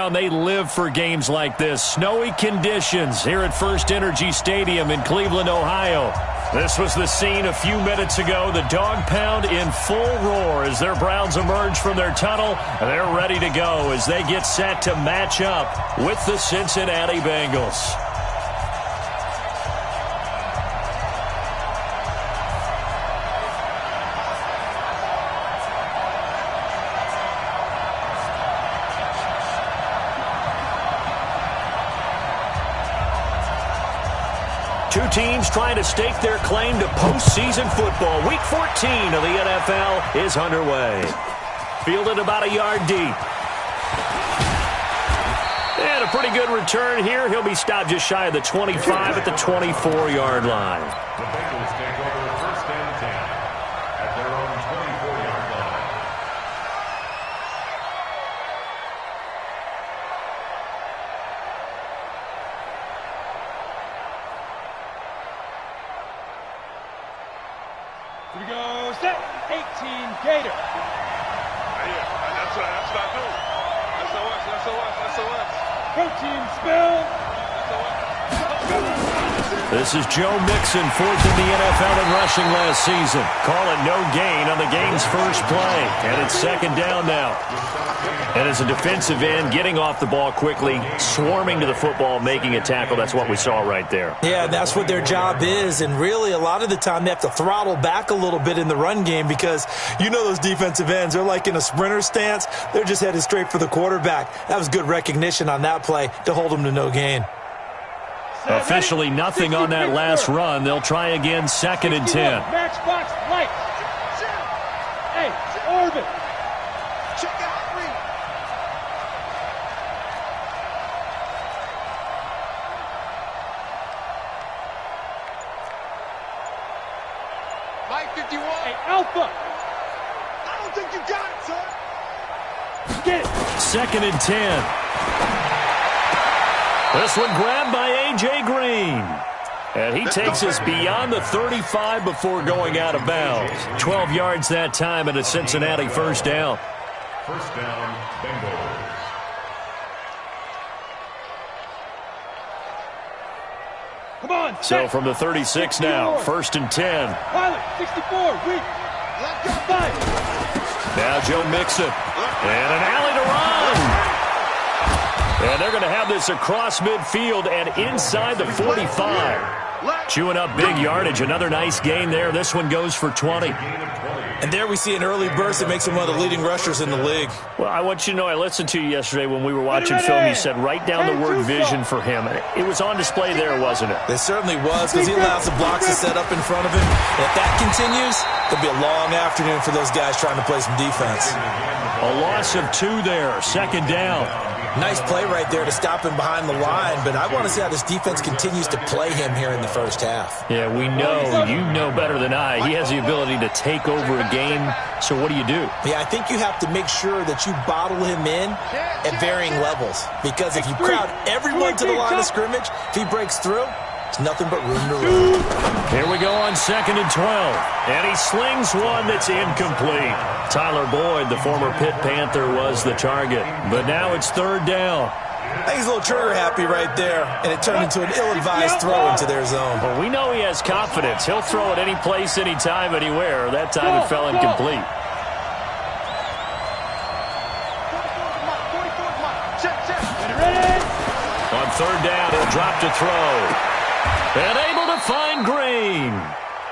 hometown, they live for games like this. Snowy conditions here at First Energy Stadium in Cleveland, Ohio. This was the scene a few minutes ago. The dog pound in full roar as their Browns emerge from their tunnel. They're ready to go as they get set to match up with the Cincinnati Bengals. Two teams trying to stake their claim to postseason football. Week 14 of the NFL is underway. Fielded about a yard deep. And a pretty good return here. He'll be stopped just shy of the 25 at the 24-yard line. The Bengals take over first and 10 at their own 24-yard line. Here we go, set, 18, Gator. Yeah, that's what I do. SOS. Protein spill. This is Joe Mixon, fourth in the NFL in rushing last season. Call it no gain on the game's first play. And it's second down now. And as a defensive end, getting off the ball quickly, swarming to the football, making a tackle, that's what we saw right there. Yeah, that's what their job is. And really, a lot of the time, they have to throttle back a little bit in the run game because you know those defensive ends, they're like in a sprinter stance. They're just headed straight for the quarterback. That was good recognition on that play to hold them to no gain. Officially nothing on that last run. They'll try again, second and 10. Matchbox light. Hey, orbit. Check out three. Mike 51. Hey, Alpha. I don't think you got it, son. Get it. Second and 10. This one grabbed by A.J. Green. And he takes us beyond the 35 before going out of bounds. 12 yards that time and a Cincinnati first down. First down, Bengals. Come on. So from the 36 now, first and 10. Pilot, 64, weak. Let go. 5. Now Joe Mixon. And an alley to run. And they're going to have this across midfield and inside the 45. Chewing up big yardage. Another nice gain there. This one goes for 20. And there we see an early burst that makes him one of the leading rushers in the league. Well, I want you to know, I listened to you yesterday when we were watching film. You said write down the word vision for him. It was on display there, wasn't it? It certainly was because he allows the blocks to set up in front of him. And if that continues, there'll be a long afternoon for those guys trying to play some defense. A loss of 2 there. Second down. Nice play right there to stop him behind the line, but I want to see how this defense continues to play him here in the first half. Yeah, we know. You know better than I. He has the ability to take over a game. So what do you do? Yeah, I think you have to make sure that you bottle him in at varying levels. Because if you crowd everyone to the line of scrimmage, if he breaks through, it's nothing but room to run. Here we go on second and 12. And he slings one that's incomplete. Tyler Boyd, the former Pitt Panther, was the target. But now it's third down. I think he's a little trigger happy right there, and it turned into an ill-advised throw into their zone. Well, we know he has confidence. He'll throw it any place, anytime, anywhere. That time it fell incomplete. On third down, he'll drop to throw. And able to find Green.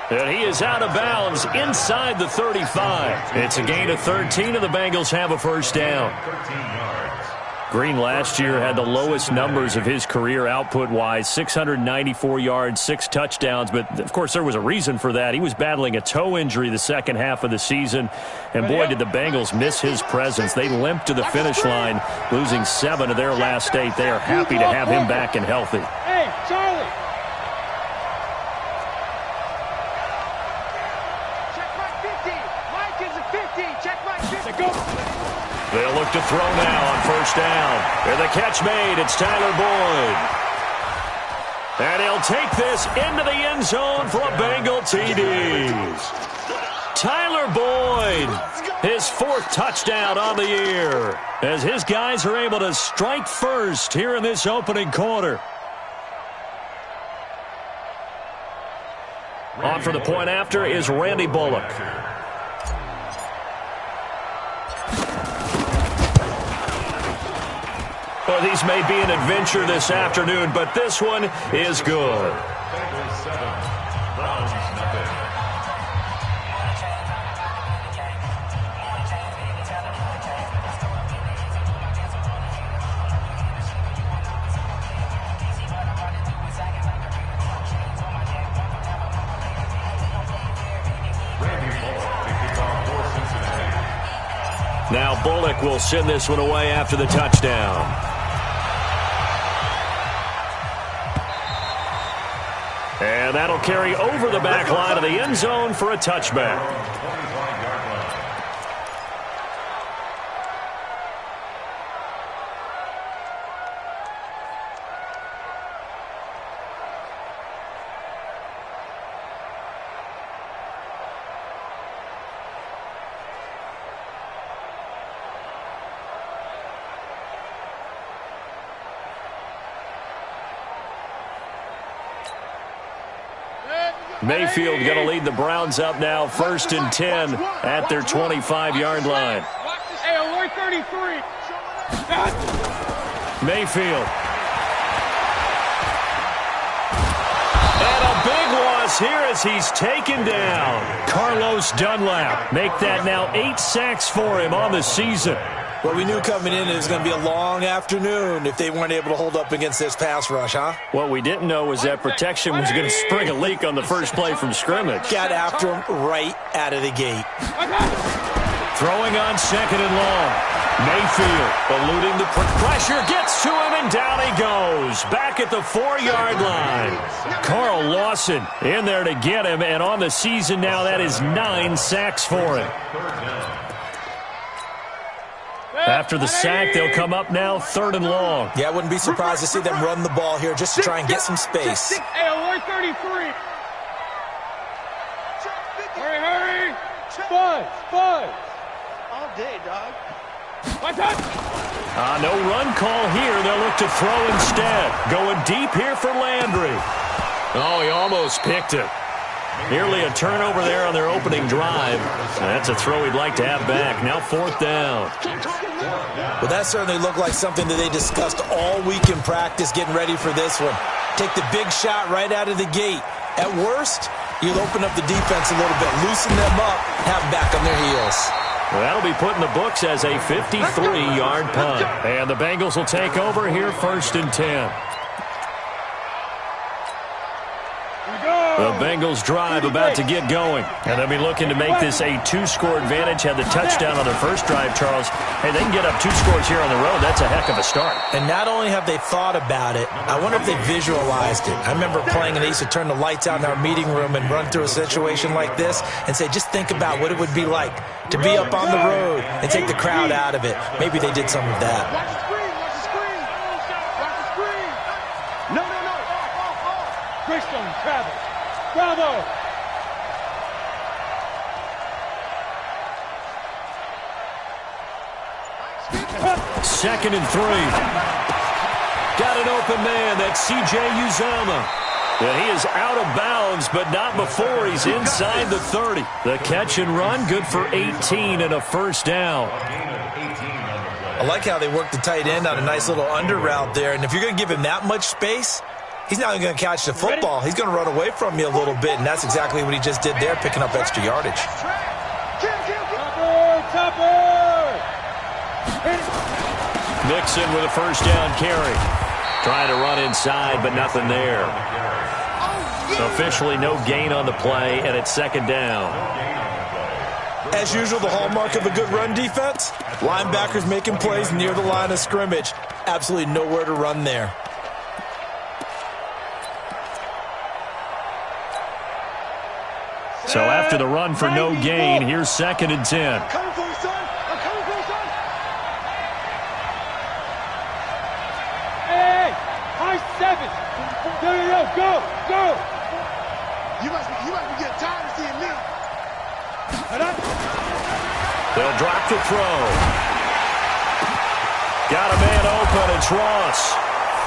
And he is out of bounds inside the 35. It's a gain of 13, and the Bengals have a first down. 13 yards. Green last year had the lowest numbers of his career output-wise, 694 yards, 6 touchdowns. But, of course, there was a reason for that. He was battling a toe injury the second half of the season. And, boy, did the Bengals miss his presence. They limped to the finish line, losing 7 of their last 8. They are happy to have him back and healthy. Hey, Charlie. They'll look to throw now on first down. And the catch made. It's Tyler Boyd. And he'll take this into the end zone for a Bengal TD. Tyler Boyd, his 4th touchdown on the year, as his guys are able to strike first here in this opening quarter. On for the point after is Randy Bullock. Well, these may be an adventure this afternoon, but this one is good. Now Bullock will send this one away after the touchdown. And that'll carry over the back line of the end zone for a touchback. Mayfield going to lead the Browns up now, 1st and 10 at their 25-yard line. Hey, alert 33. Mayfield. And a big loss here as he's taken down. Carlos Dunlap. Make that now 8 sacks for him on the season. Well, we knew coming in it was going to be a long afternoon if they weren't able to hold up against this pass rush, huh? What we didn't know was that protection was going to spring a leak on the first play from scrimmage. Got after him right out of the gate. Throwing on 2nd and long. Mayfield eluding the pressure, gets to him, and down he goes. Back at the 4-yard line. Carl Lawson in there to get him, and on the season now that is 9 sacks for him. After the sack, they'll come up now 3rd and long. Yeah, I wouldn't be surprised to see them run the ball here just to try and get some space. Hey, alert 33. Hurry. Buzz. All day, dog. No run call here. They'll look to throw instead. Going deep here for Landry. Oh, he almost picked it. Nearly a turnover there on their opening drive. That's a throw he'd like to have back. Now 4th down. Well, that certainly looked like something that they discussed all week in practice getting ready for this one. Take the big shot right out of the gate. At worst, you'll open up the defense a little bit, loosen them up, have them back on their heels. Well, that'll be put in the books as a 53-yard punt. And the Bengals will take over here 1st and 10. The Bengals drive about to get going. And they'll be looking to make this a 2-score advantage. Had the touchdown on their first drive, Charles. Hey, they can get up 2 scores here on the road. That's a heck of a start. And not only have they thought about it, I wonder if they visualized it. I remember playing and they used to turn the lights out in our meeting room and run through a situation like this and say, just think about what it would be like to be up on the road and take the crowd out of it. Maybe they did some of that. Watch the screen. No. Greystone, Travis. Bravo. Second and 3. Got an open man. That's C.J. Uzomah. And he is out of bounds, but not before he's inside the 30. The catch and run, good for 18 and a 1st down. I like how they work the tight end on a nice little under route there. And if you're going to give him that much space, he's not even going to catch the football. He's going to run away from you a little bit, and that's exactly what he just did there, picking up extra yardage. Topper! Mixon with a 1st down carry. Trying to run inside, but nothing there. So officially no gain on the play, and it's 2nd down. As usual, the hallmark of a good run defense, linebackers making plays near the line of scrimmage. Absolutely nowhere to run there. So after the run for no gain, here's 2nd and 10. I'm coming for you, son. Hey, high 7. Go. You must be getting tired of seeing me. They'll drop the throw. Got a man open. It's Ross.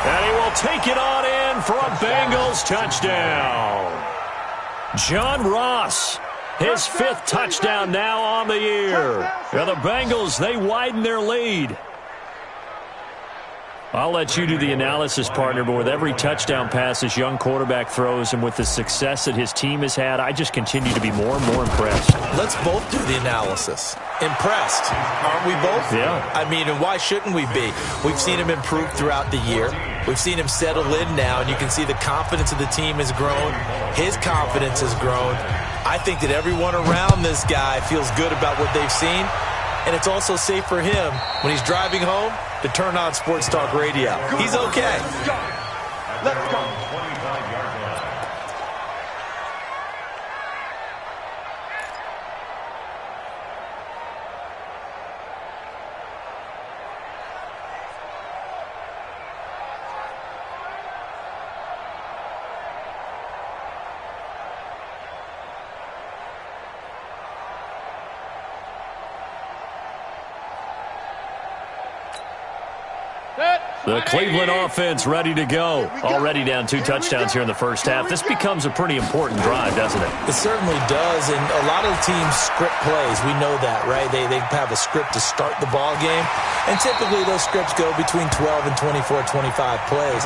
And he will take it on in for a Bengals touchdown. John Ross, his 5th touchdown now on the year. Now the Bengals, they widen their lead. I'll let you do the analysis, partner, but with every touchdown pass this young quarterback throws and with the success that his team has had, I just continue to be more and more impressed. Let's both do the analysis. Impressed, aren't we both? Yeah. I mean, and why shouldn't we be? We've seen him improve throughout the year. We've seen him settle in now, and you can see the confidence of the team has grown. His confidence has grown. I think that everyone around this guy feels good about what they've seen, and it's also safe for him when he's driving home to turn on Sports Talk Radio. He's okay. Let's go. 25-yard line. The Cleveland offense ready to go. Already down 2 touchdowns here in the first half. This becomes a pretty important drive, doesn't it? It certainly does, and a lot of teams script plays. We know that, right? They have a script to start the ball game, and typically those scripts go between 12 and 24, 25 plays.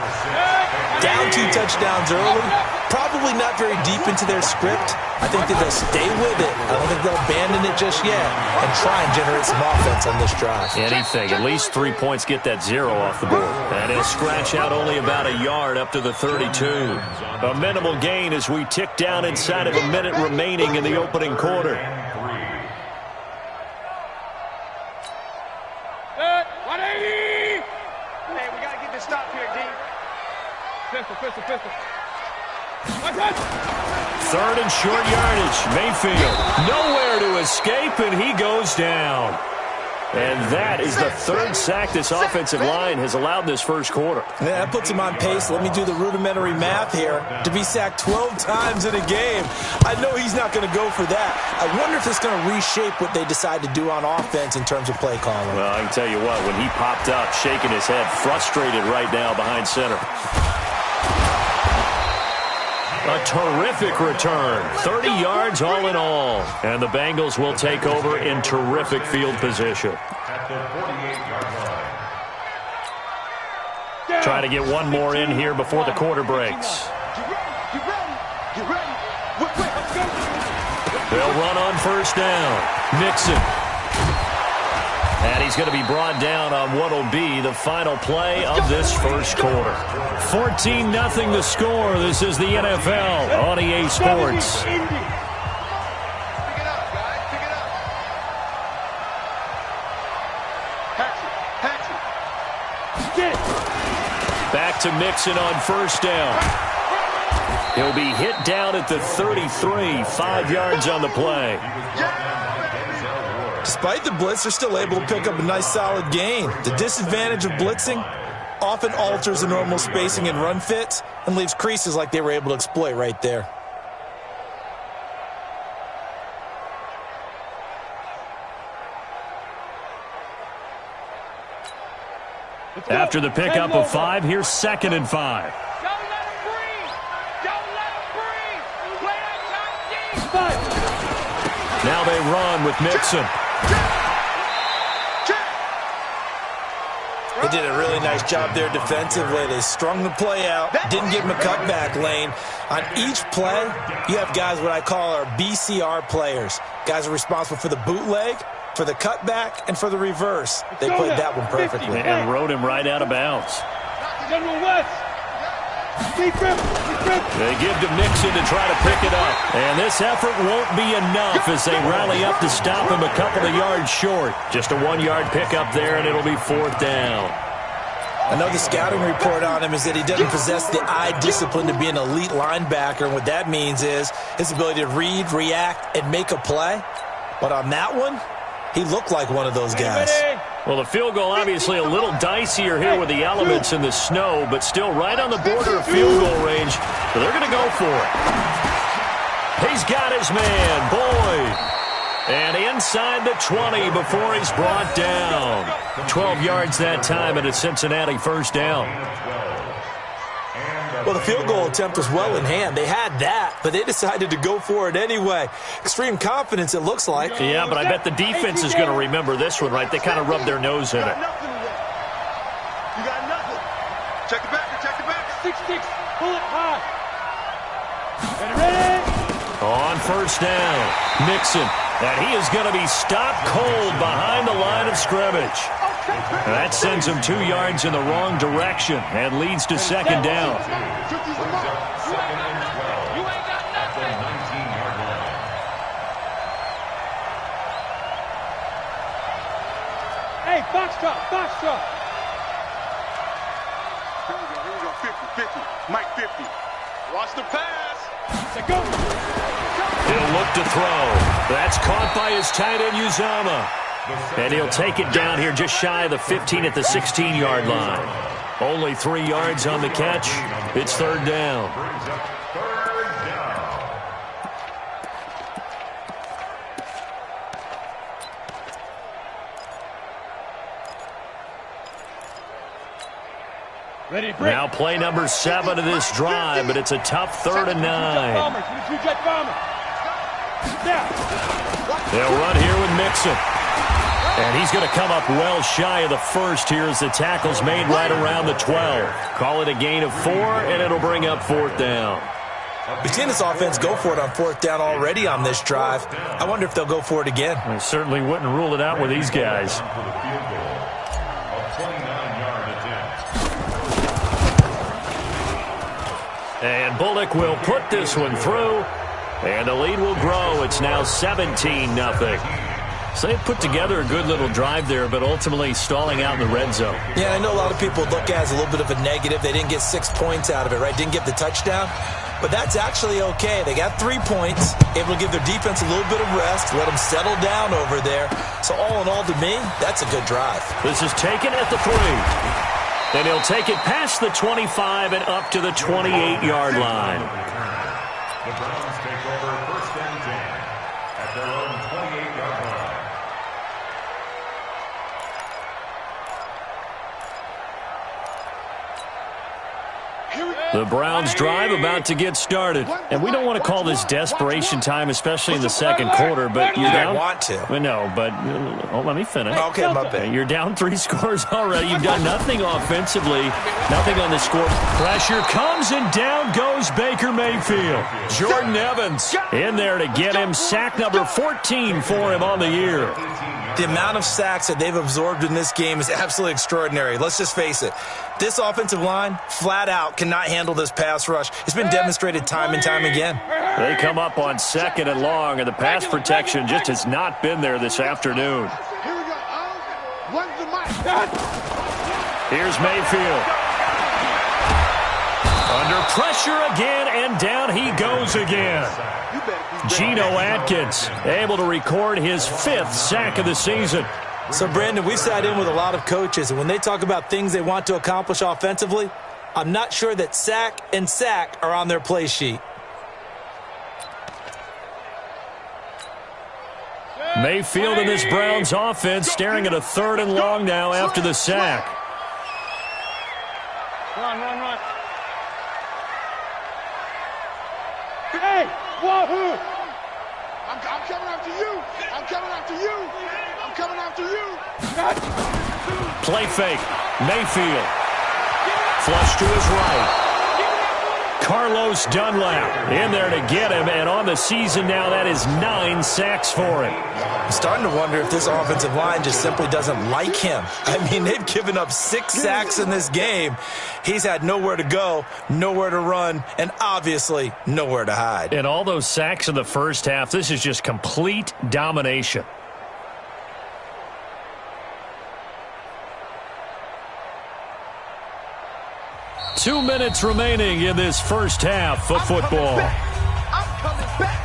Down 2 touchdowns early, probably not very deep into their script. I think that they'll stay with it. I don't think they'll abandon it just yet and try and generate some offense on this drive. Anything. At least 3 points, get that 0 off the board. And he'll scratch out only about a yard up to the 32. A minimal gain as we tick down inside of a minute remaining in the opening quarter. 180! Hey, we got to get this stop here, D. Pistol. 3rd and short yardage. Mayfield nowhere to escape, and he goes down. And that is the 3rd sack this offensive line has allowed this first quarter. Yeah, that puts him on pace. Let me do the rudimentary math here. To be sacked 12 times in a game, I know he's not going to go for that. I wonder if it's going to reshape what they decide to do on offense in terms of play calling. Well, I can tell you what, when he popped up, shaking his head, frustrated right now behind center. A terrific return. 30 yards all in all. And the Bengals will take over in terrific field position. At the 48-yard line. Try to get one more in here before the quarter breaks. Get ready. They'll run on first down. Mixon. And he's going to be brought down on what will be the final play of this first quarter. 14-0 the score. This is the NFL on EA Sports. Pick it up, guys. Pick it up. Hatchet. Back to Mixon on first down. He'll be hit down at the 33. 5 yards on the play. Despite the blitz, they're still able to pick up a nice solid gain. The disadvantage of blitzing often alters the normal spacing and run fits and leaves creases like they were able to exploit right there. After the pickup of 5, here's 2nd and 5. Don't let him breathe! Don't let him breathe! Play that top deep! Now they run with Mixon. They did a really nice job there defensively. They strung the play out, didn't give him a cutback lane. On each play, you have guys what I call our BCR players. Guys are responsible for the bootleg, for the cutback, and for the reverse. They played that one perfectly. And rode him right out of bounds. General West! Deep grip! They give to Mixon to try to pick it up. And this effort won't be enough as they rally up to stop him a couple of yards short. Just a 1-yard pickup there, and it'll be 4th down. I know the scouting report on him is that he doesn't possess the eye discipline to be an elite linebacker, and what that means is his ability to read, react, and make a play. But on that one, he looked like one of those guys. Well, the field goal obviously a little dicier here with the elements in the snow, but still right on the border of field goal range. So they're going to go for it. He's got his man, Boyd. And inside the 20 before he's brought down. 12 yards that time and a Cincinnati first down. Well, the field goal attempt was well in hand. They had that, but they decided to go for it anyway. Extreme confidence, it looks like. Yeah, but I bet the defense is going to remember this one, right? They kind of rubbed their nose in it. You got nothing. Check the back, check the back. 6-6, pull it high. Ready? On first down, Mixon. And he is going to be stopped cold behind the line of scrimmage. That sends him 2 yards in the wrong direction and leads to second down. You ain't got nothing. Hey, box truck, box truck. Here we go, 50, Mike 50. Watch the pass. Say go. He'll look to throw. That's caught by his tight end, Uzama. And he'll take it down here just shy of the 15 at the 16-yard line. Only 3 yards on the catch. It's third down. Ready, break. Now play number 7 of this drive, but it's a tough 3rd and 9. They'll run here with Mixon. And he's going to come up well shy of the first here as the tackle's made right around the 12. Call it a gain of 4, and it'll bring up 4th down. We've seen this offense go for it on 4th down already on this drive. I wonder if they'll go for it again. I certainly wouldn't rule it out with these guys. And Bullock will put this one through, and the lead will grow. It's now 17-0. So they put together a good little drive there, but ultimately stalling out in the red zone. Yeah, I know a lot of people look at it as a little bit of a negative. They didn't get 6 points out of it, right? Didn't get the touchdown. But that's actually okay. They got 3 points, able to give their defense a little bit of rest, let them settle down over there. So all in all, to me, that's a good drive. This is taken at the 3. And he'll take it past the 25 and up to the 28-yard line. The Browns take over 1st and 10 at their own 28-yard line. The Browns drive about to get started. And we don't want to call this desperation time, especially in the second quarter, but you're down. I want to. Well, no, but let me finish. Okay, my bad. You're down 3 scores already. You've done nothing offensively, nothing on the score. Pressure comes, and down goes Baker Mayfield. Jordan Evans in there to get him. Sack number 14 for him on the year. The amount of sacks that they've absorbed in this game is absolutely extraordinary. Let's just face it. This offensive line, flat out, cannot handle this pass rush. It's been demonstrated time and time again. They come up on 2nd and long, and the pass protection just has not been there this afternoon. Here we go. When's the mic? Here's Mayfield. Under pressure again, and down he goes again. Geno Atkins able to record his 5th sack of the season. So, Brandon, we've sat in with a lot of coaches, and when they talk about things they want to accomplish offensively, I'm not sure that sack and sack are on their play sheet. Mayfield and this Browns offense staring at a 3rd and long now after the sack. Run. Hey, wahoo! I'm coming after you. I'm coming after you. I'm coming after you. Play fake. Mayfield. Flush to his right. Carlos Dunlap in there to get him, and on the season now, that is 9 sacks for him. I'm starting to wonder if this offensive line just simply doesn't like him. I mean, they've given up 6 sacks in this game. He's had nowhere to go, nowhere to run, and obviously nowhere to hide. And all those sacks in the first half, this is just complete domination. Two minutes remaining in this first half of football. I'm coming back.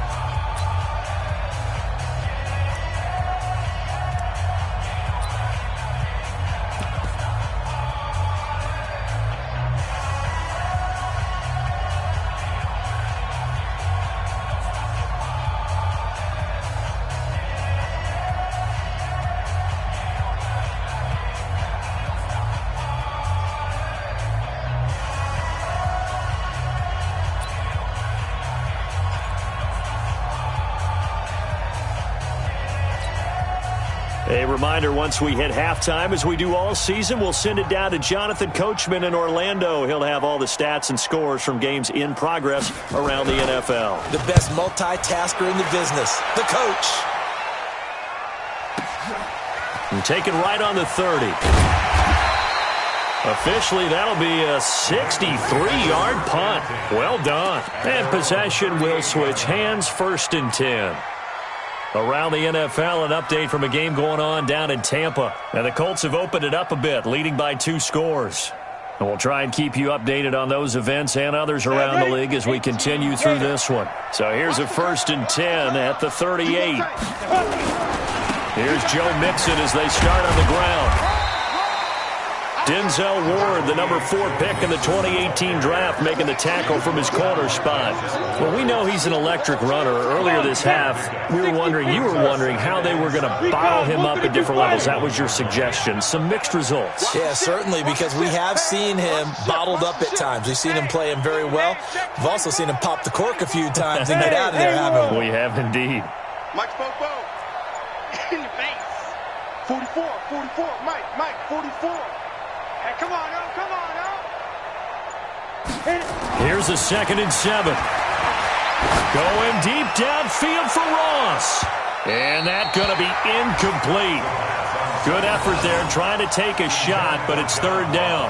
A reminder, once we hit halftime, as we do all season, we'll send it down to Jonathan Coachman in Orlando. He'll have all the stats and scores from games in progress around the NFL. The best multitasker in the business, the coach. And taken right on the 30. Officially, that'll be a 63-yard punt. Well done. And possession will switch hands, 1st and 10. Around the NFL, an update from a game going on down in Tampa. And the Colts have opened it up a bit, leading by 2 scores. And we'll try and keep you updated on those events and others around the league as we continue through this one. So here's a 1st and 10 at the 38. Here's Joe Mixon as they start on the ground. Denzel Ward, the number 4 pick in the 2018 draft, making the tackle from his corner spot. Well, we know he's an electric runner. Earlier this half, you were wondering how they were going to bottle him up at different levels. That was your suggestion. Some mixed results. Yeah, certainly, because we have seen him bottled up at times. We've seen him play him very well. We've also seen him pop the cork a few times and get out of there, haven't we? We have indeed. Mike Bobo. In the face. 44, Mike, 44. Hey, come on, Here's a 2nd and 7. Going deep downfield for Ross. And that's going to be incomplete. Good effort there trying to take a shot, but it's 3rd down.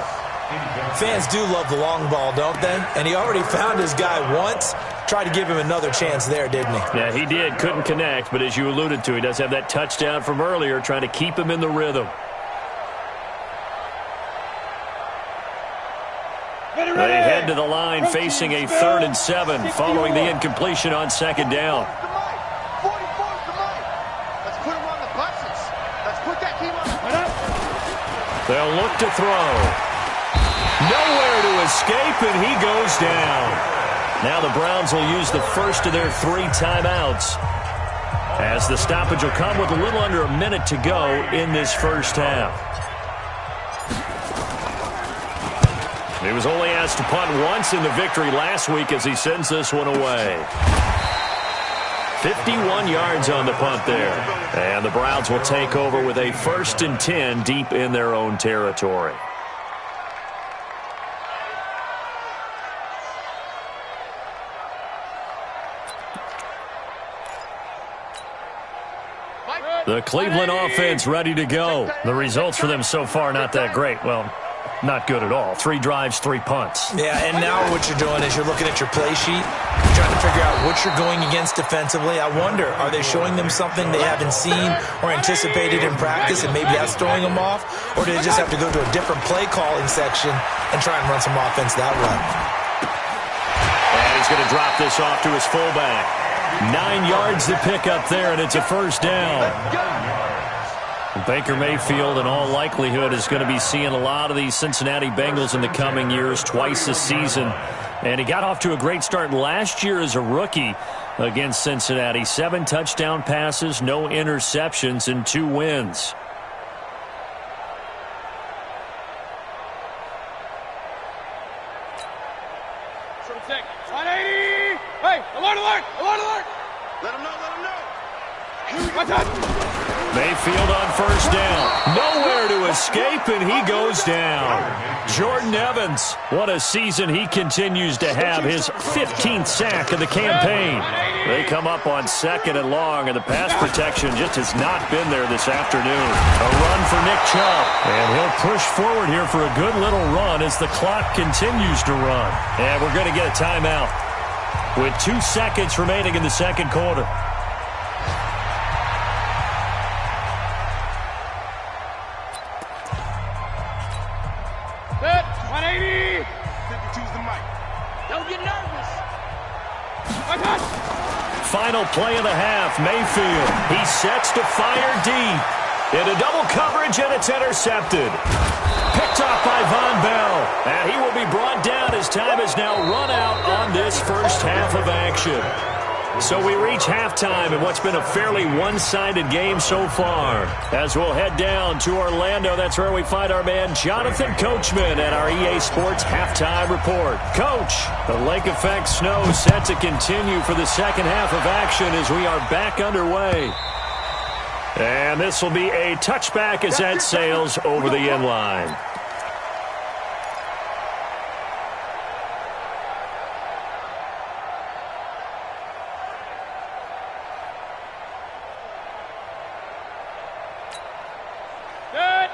Fans do love the long ball, don't they? And he already found his guy once. Tried to give him another chance there, didn't he? Yeah, he did. Couldn't connect, but as you alluded to, he does have that touchdown from earlier, trying to keep him in the rhythm. They head to the line facing a 3rd and 7 following the incompletion on 2nd down. 44's the Mike. Let's put him on the buses. Let's put that team on the They'll look to throw. Nowhere to escape, and he goes down. Now the Browns will use the first of their 3 timeouts, as the stoppage will come with a little under a minute to go in this first half. He was only asked to punt once in the victory last week as he sends this one away. 51 yards on the punt there. And the Browns will take over with a 1st and 10 deep in their own territory. The Cleveland offense ready to go. The results for them so far not that great. Well, not good at all. 3 drives, 3 punts. Yeah, and now what you're doing is you're looking at your play sheet, trying to figure out what you're going against defensively. I wonder, are they showing them something they haven't seen or anticipated in practice, and maybe that's throwing them off? Or do they just have to go to a different play calling section and try and run some offense that way? And he's going to drop this off to his fullback. 9 yards to pick up there, and it's a 1st down. Baker Mayfield, in all likelihood, is going to be seeing a lot of these Cincinnati Bengals in the coming years, twice a season. And he got off to a great start last year as a rookie against Cincinnati. 7 touchdown passes, no interceptions, and 2 wins. Mayfield on 1st down. Nowhere to escape, and he goes down. Jordan Evans, what a season he continues to have. His 15th sack of the campaign. They come up on 2nd and long, and the pass protection just has not been there this afternoon. A run for Nick Chubb. And he'll push forward here for a good little run as the clock continues to run. And we're going to get a timeout with 2 seconds remaining in the 2nd quarter. Final play of the half, Mayfield. He sets to fire deep. Into double coverage, and it's intercepted. Picked off by Von Bell. And he will be brought down as time has now run out on this first half of action. So we reach halftime in what's been a fairly one-sided game so far. As we'll head down to Orlando, that's where we find our man Jonathan Coachman at our EA Sports Halftime Report. Coach, the lake effect snow set to continue for the second half of action as we are back underway. And this will be a touchback as that sails over the end line.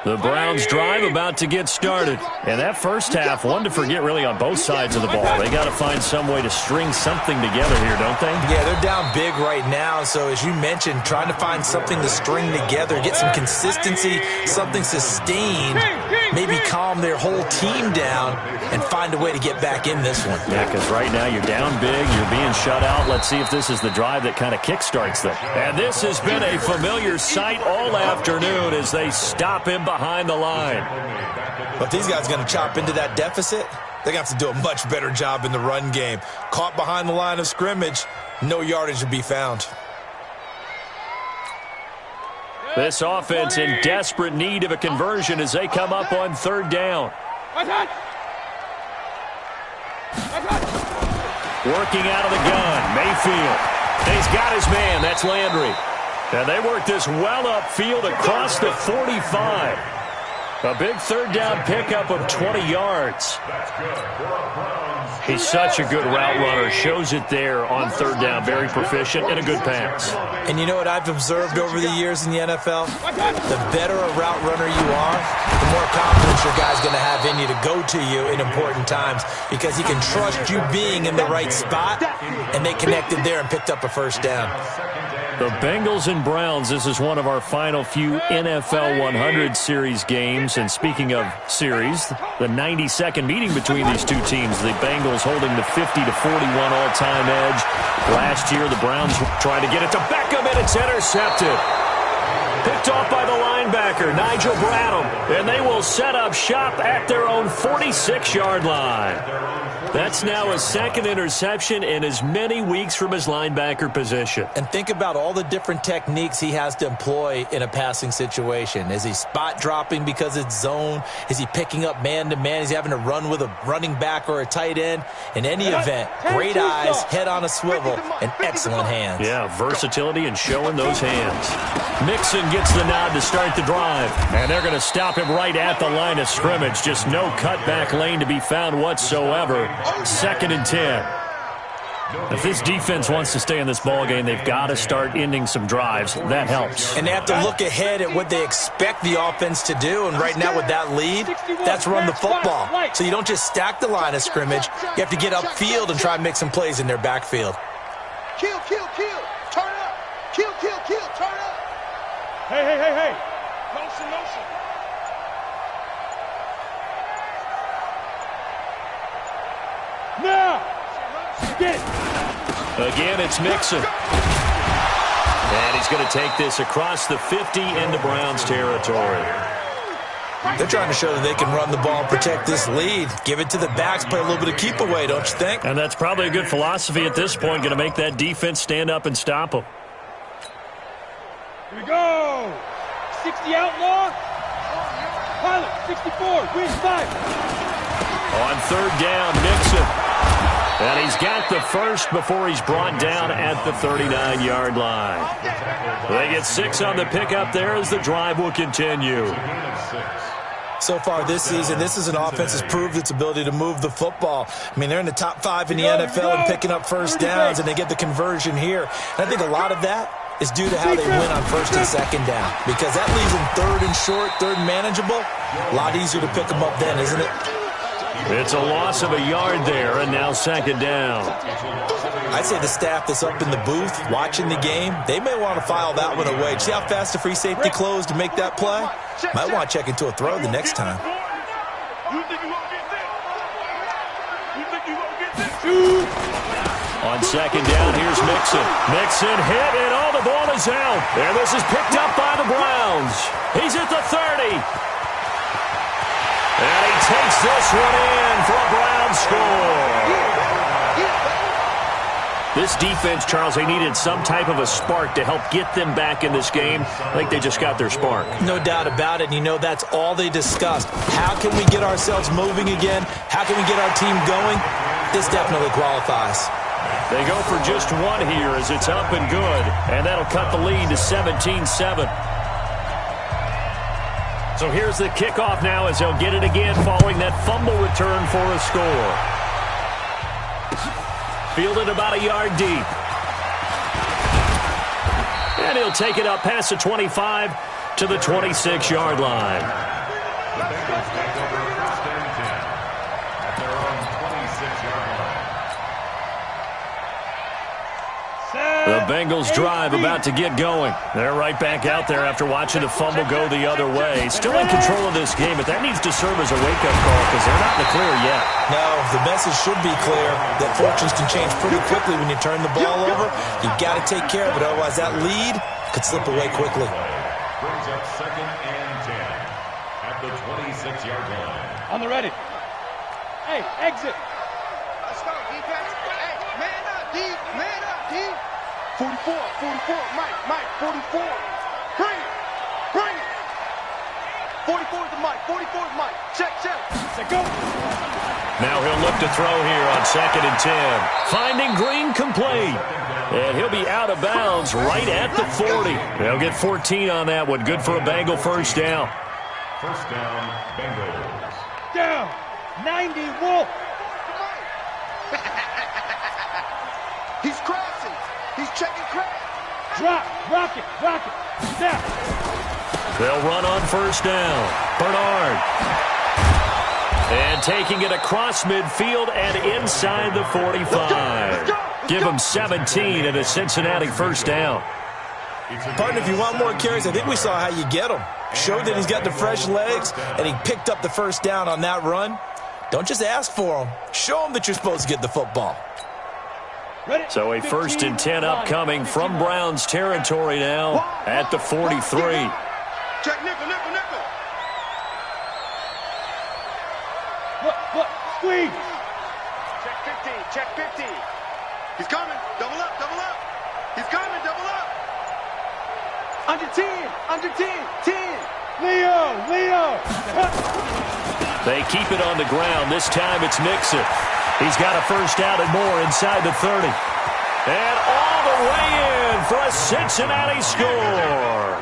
The Browns drive about to get started. And that first half, one to forget really on both sides of the ball. They got to find some way to string something together here, don't they? Yeah, they're down big right now. So as you mentioned, trying to find something to string together, get some consistency, something sustained, maybe calm their whole team down and find a way to get back in this one. Yeah, because right now you're down big, you're being shut out. Let's see if this is the drive that kind of kickstarts them. And this has been a familiar sight all afternoon as they stop him behind the line. But these guys are going to chop into that deficit. They're going to have to do a much better job in the run game. Caught behind the line of scrimmage, no yardage to be found. This offense in desperate need of a conversion as they come up on third down. Working out of the gun, Mayfield. He's got his man, that's Landry. And they work this well upfield across the 45. A big third down pickup of 20 yards. He's such a good route runner. Shows it there on third down. Very proficient and a good pass. And you know what I've observed over the years in the NFL? The better a route runner you are, the more confidence your guy's going to have in you to go to you in important times because he can trust you being in the right spot, and they connected there and picked up a first down. The Bengals and Browns, this is one of our final few NFL 100 series games. And speaking of series, the 92nd meeting between these two teams. The Bengals holding the 50-41 all-time edge. Last year, the Browns tried to get it to Beckham, and it's intercepted. Picked off by the linebacker, Nigel Bradham. And they will set up shop at their own 46-yard line. That's now a second interception in as many weeks from his linebacker position. And think about all the different techniques he has to employ in a passing situation. Is he spot dropping because it's zone? Is he picking up man-to-man? Is he having to run with a running back or a tight end? In any event, great eyes, head on a swivel, and excellent hands. Yeah, versatility and showing those hands. Mixon gets the nod to start the drive. And they're going to stop him right at the line of scrimmage. Just no cutback lane to be found whatsoever. 2nd and 10. If this defense wants to stay in this ballgame, they've got to start ending some drives. That helps. And they have to look ahead at what they expect the offense to do. And right now with that lead, that's run the football. So you don't just stack the line of scrimmage. You have to get upfield and try and make some plays in their backfield. Kill, kill, kill. Turn up. Kill, kill, kill. Turn up. Hey. Motion. Now. Get it. Again, it's Mixon. And he's going to take this across the 50 into Browns territory. They're trying to show that they can run the ball and protect this lead. Give it to the backs, play a little bit of keep away, don't you think? And that's probably a good philosophy at this point, going to make that defense stand up and stop them. Here we go. 60 outlaw. Pilot, 64, win 5. On third down, Mixon. And he's got the first before he's brought down at the 39-yard line. They get 6 on the pickup there as the drive will continue. So far this season, this is an offense that's proved its ability to move the football. I mean, they're in the top 5 in the NFL and picking up first downs, and they get the conversion here. And I think a lot of that is due to how they win on first and second down, because that leaves them third and short, third and manageable. A lot easier to pick them up then, isn't it? It's a loss of a yard there, and now second down. I'd say the staff that's up in the booth watching the game, they may want to file that one away. See how fast the free safety closed to make that play? Might want to check into a throw the next time. On second down, here's Mixon. Mixon hit, and all the ball is out. And this is picked up by the Browns. He's at the 30. And he takes this one in for a Brown score. This defense, Charles, they needed some type of a spark to help get them back in this game. I think they just got their spark. No doubt about it. And you know, that's all they discussed. How can we get ourselves moving again? How can we get our team going? This definitely qualifies. They go for just one here as it's up and good, and that'll cut the lead to 17-7. So here's the kickoff now as they'll get it again following that fumble return for a score. Fielded about a yard deep. And he'll take it up past the 25 to the 26-yard line. The Bengals take over first and 10 at their own 26-yard line. The Bengals drive about to get going. They're right back out there after watching the fumble go the other way. Still in control of this game, but that needs to serve as a wake-up call because they're not in the clear yet. No, the message should be clear that fortunes can change pretty quickly when you turn the ball over. You've got to take care of it, otherwise that lead could slip away quickly. Brings up second and 10 at the 26-yard line. On the ready. Hey, exit. Let's go, defense. Hey, man up, D. Man up, D. 44, Mike, 44. Bring it. 44 is the Mike, 44 is Mike. Check. Set, go. Now he'll look to throw here on second and 10. Finding Green complete. And he'll be out of bounds right at the 40. They'll get 14 on that one. Good for a Bengal first down. First down, Bengals. Down. 90, Wolf. He's crashing. He's checking crash. Drop. Rock it. Snap. They'll run on first down. Bernard. And taking it across midfield and inside the 45. Give him 17 and a Cincinnati first down. Partner, if you want more carries, I think we saw how you get him. Showed that he's got the fresh legs, and he picked up the first down on that run. Don't just ask for him. Show him that you're supposed to get the football. So a first and 10 upcoming from Browns territory now at the 43. Check nickel. Look, squeeze. Check 50. He's coming. Double up. He's coming. Double up. Under 10. Leo. They keep it on the ground. This time it's Mixon. He's got a first down and more inside the 30. And all the way in for a Cincinnati score.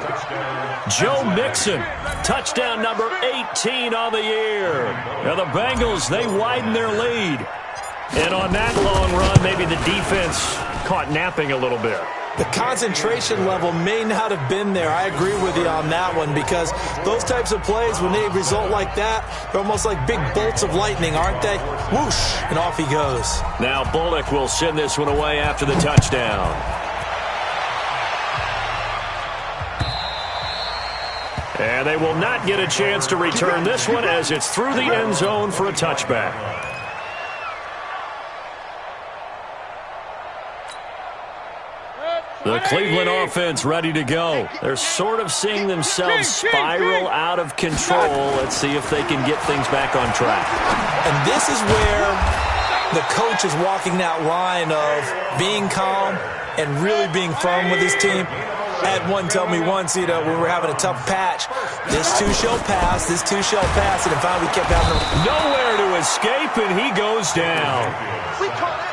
Joe Mixon, touchdown number 18 on the year. Now the Bengals, they widen their lead. And on that long run, maybe the defense caught napping a little bit. The concentration level may not have been there. I agree with you on that one because those types of plays, when they result like that, they're almost like big bolts of lightning, aren't they? Whoosh, and off he goes. Now Bullock will send this one away after the touchdown. And they will not get a chance to return this one as it's through the end zone for a touchback. The Cleveland offense ready to go. They're sort of seeing themselves spiral out of control. Let's see if they can get things back on track. And this is where the coach is walking that line of being calm and really being firm with his team. I had one tell me once, when we were having a tough patch, this too shall pass, and then finally we kept having nowhere to escape, and he goes down.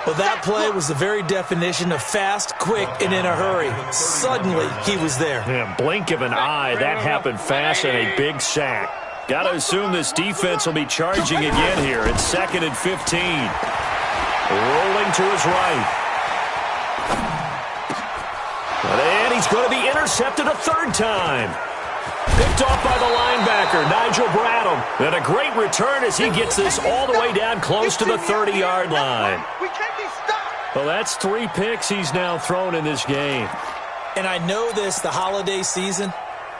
Well, that play was the very definition of fast, quick, and in a hurry. Suddenly, he was there. Yeah, blink of an eye, that happened fast and a big sack. Got to assume this defense will be charging again here. It's second and 15. Rolling to his right. And he's going to be intercepted a third time. Picked off by the linebacker, Nigel Bradham. And a great return as he gets this all the way down close to the 30-yard line. We can't be stopped. Well, that's 3 picks he's now thrown in this game. And I know this, the holiday season,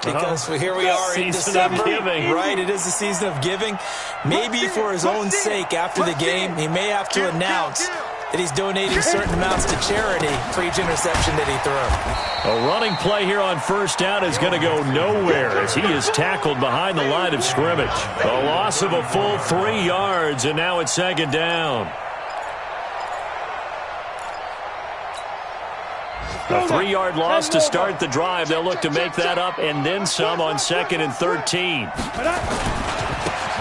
because here we are in December, of giving. Right? It is the season of giving. Maybe for his own sake after the game, he may have to announce that he's donating certain amounts to charity for each interception that he threw. A running play here on first down is going to go nowhere as he is tackled behind the line of scrimmage. A loss of a full 3 yards, and now it's second down. A 3-yard loss to start the drive. They'll look to make that up and then some on second and 13.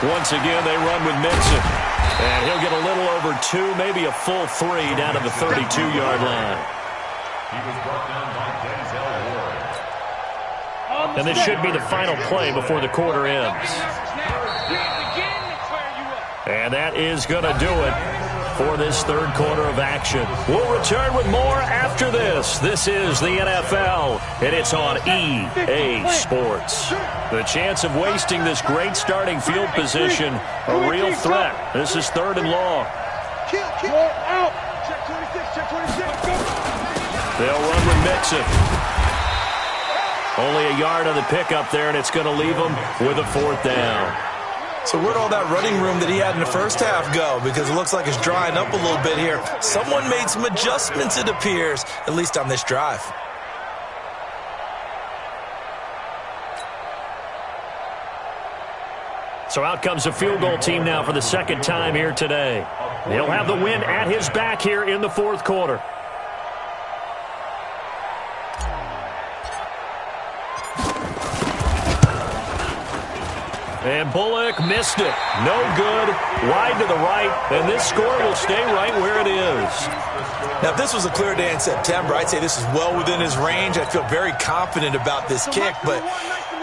Once again, they run with Mixon. And he'll get a little over over 2, maybe a full 3 down to the 32-yard line. He was brought down by Denzel Ward. And this should be the final play before the quarter ends. And that is going to do it for this third quarter of action. We'll return with more after this. This is the NFL, and it's on EA Sports. The chance of wasting this great starting field position, a real threat. This is 3rd and long. Out. Check 26, check 26. They'll run with Mixon. Only a yard on the pickup there, and it's going to leave them with a 4th down. So where'd all that running room that he had in the first half go? Because it looks like it's drying up a little bit here. Someone made some adjustments, it appears, at least on this drive. So out comes a field goal team now for the second time here today. He'll have the win at his back here in the 4th quarter. And Bullock missed it. No good. Wide to the right. And this score will stay right where it is. Now, if this was a clear day in September, I'd say this is well within his range. I'd feel very confident about this kick, but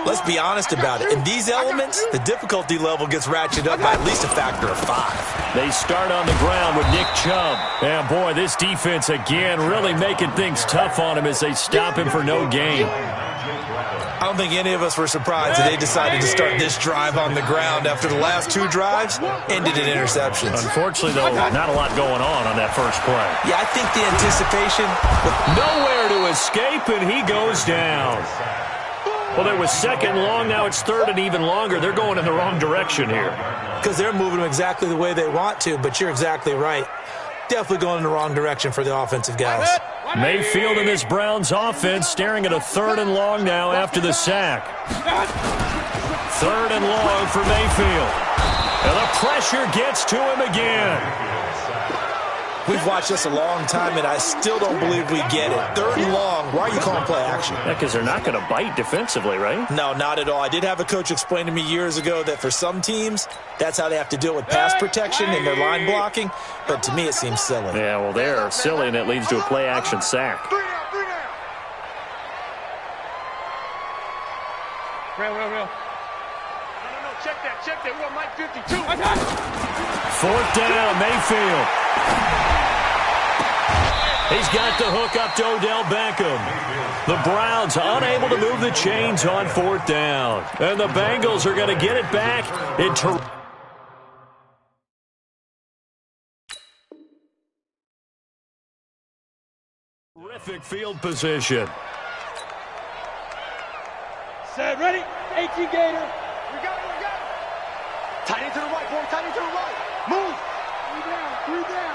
let's be honest about it. In these elements, the difficulty level gets ratcheted up by at least a factor of 5. They start on the ground with Nick Chubb. And, boy, this defense, again, really making things tough on him as they stop him for no gain. I don't think any of us were surprised that they decided to start this drive on the ground after the last 2 drives ended in interceptions. Unfortunately, though, not a lot going on that first play. Yeah, I think the anticipation. Nowhere to escape, and he goes down. Well, there was 2nd long. Now it's 3rd and even longer. They're going in the wrong direction here. Because they're moving them exactly the way they want to, but you're exactly right. Definitely going in the wrong direction for the offensive guys. Mayfield and this Browns offense staring at a 3rd and long now after the sack. 3rd and long for Mayfield. And the pressure gets to him again. We've watched this a long time, and I still don't believe we get it. 3rd and long, why are you calling play action? Yeah, because they're not going to bite defensively, right? No, not at all. I did have a coach explain to me years ago that for some teams, that's how they have to deal with pass protection and their line blocking, but to me it seems silly. Yeah, well, they're silly, and it leads to a play-action sack. Real. No, check that. We want Mike 52. 4th down, Mayfield. He's got the hook up to Odell Beckham. The Browns unable to move the chains on 4th down. And the Bengals are going to get it back in terrific field position. Set, ready? 18 Gator. We got it. Tight end to the right, boy. Tight end to the right. Move. 3 down.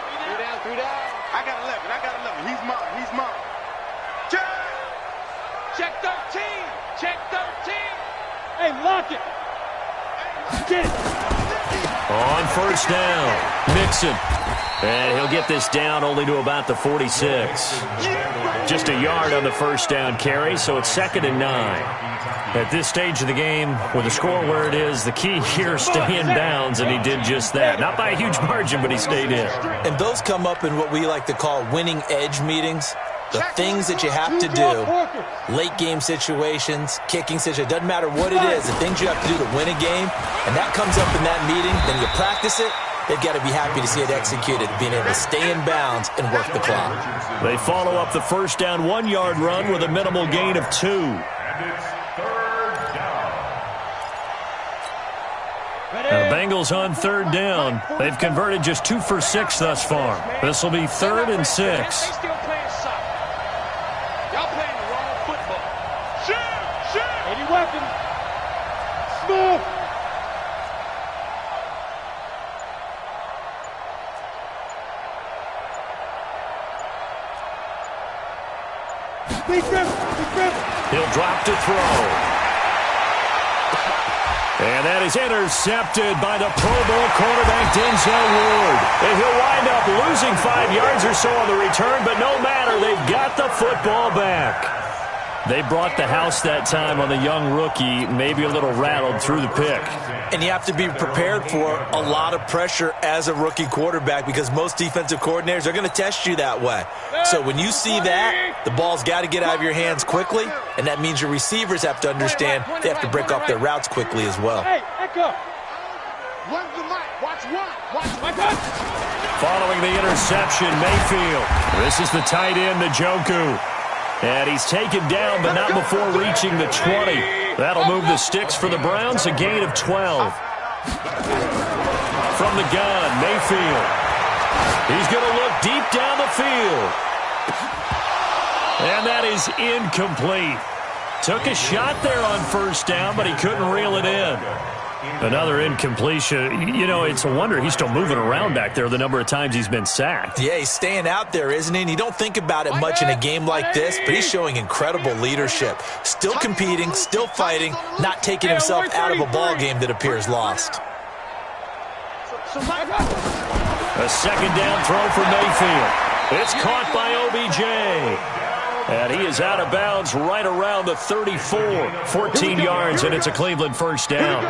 I got 11. He's mine. Check 13. Hey, lock it. Get it. On 1st down, Mixon. And he'll get this down only to about the 46. Just a yard on the 1st down carry, so it's 2nd and 9. At this stage of the game, with the score where it is, the key here is stay in bounds, and he did just that. Not by a huge margin, but he stayed in. And those come up in what we like to call winning edge meetings. The things that you have to do, late game situations, kicking situations, doesn't matter what it is, the things you have to do to win a game, and that comes up in that meeting, then you practice it, they've got to be happy to see it executed, being able to stay in bounds and work the clock. They follow up the 1st down 1-yard run with a minimal gain of 2. And it's 3rd down. Now, the Bengals on 3rd down. They've converted just 2 for 6 thus far. This will be 3rd and 6. Y'all playing the wrong football. Shoot! Any weapon. Smooth. Big grip. He'll drop to throw. And that is intercepted by the Pro Bowl quarterback, Denzel Ward. And he'll wind up losing 5 yards or so on the return, but no matter, they've got the football back. They brought the house that time on the young rookie, maybe a little rattled through the pick. And you have to be prepared for a lot of pressure as a rookie quarterback because most defensive coordinators are going to test you that way. So when you see that, the ball's got to get out of your hands quickly, and that means your receivers have to understand they have to break off their routes quickly as well. Hey, echo. Run the mic. Watch one. Watch my gun. Following the interception, Mayfield. This is the tight end, Njoku. And he's taken down, but not before reaching the 20. That'll move the sticks for the Browns, a gain of 12. From the gun, Mayfield. He's going to look deep down the field. And that is incomplete. Took a shot there on first down, but he couldn't reel it in. Another incompletion. You know, it's a wonder he's still moving around back there the number of times he's been sacked. Yeah, he's staying out there, isn't he? And you don't think about it much in a game like this, but he's showing incredible leadership. Still competing, still fighting, not taking himself out of a ball game that appears lost. A second down throw for Mayfield. It's caught by OBJ. And he is out of bounds right around the 34. 14 yards, and it's a Cleveland first down.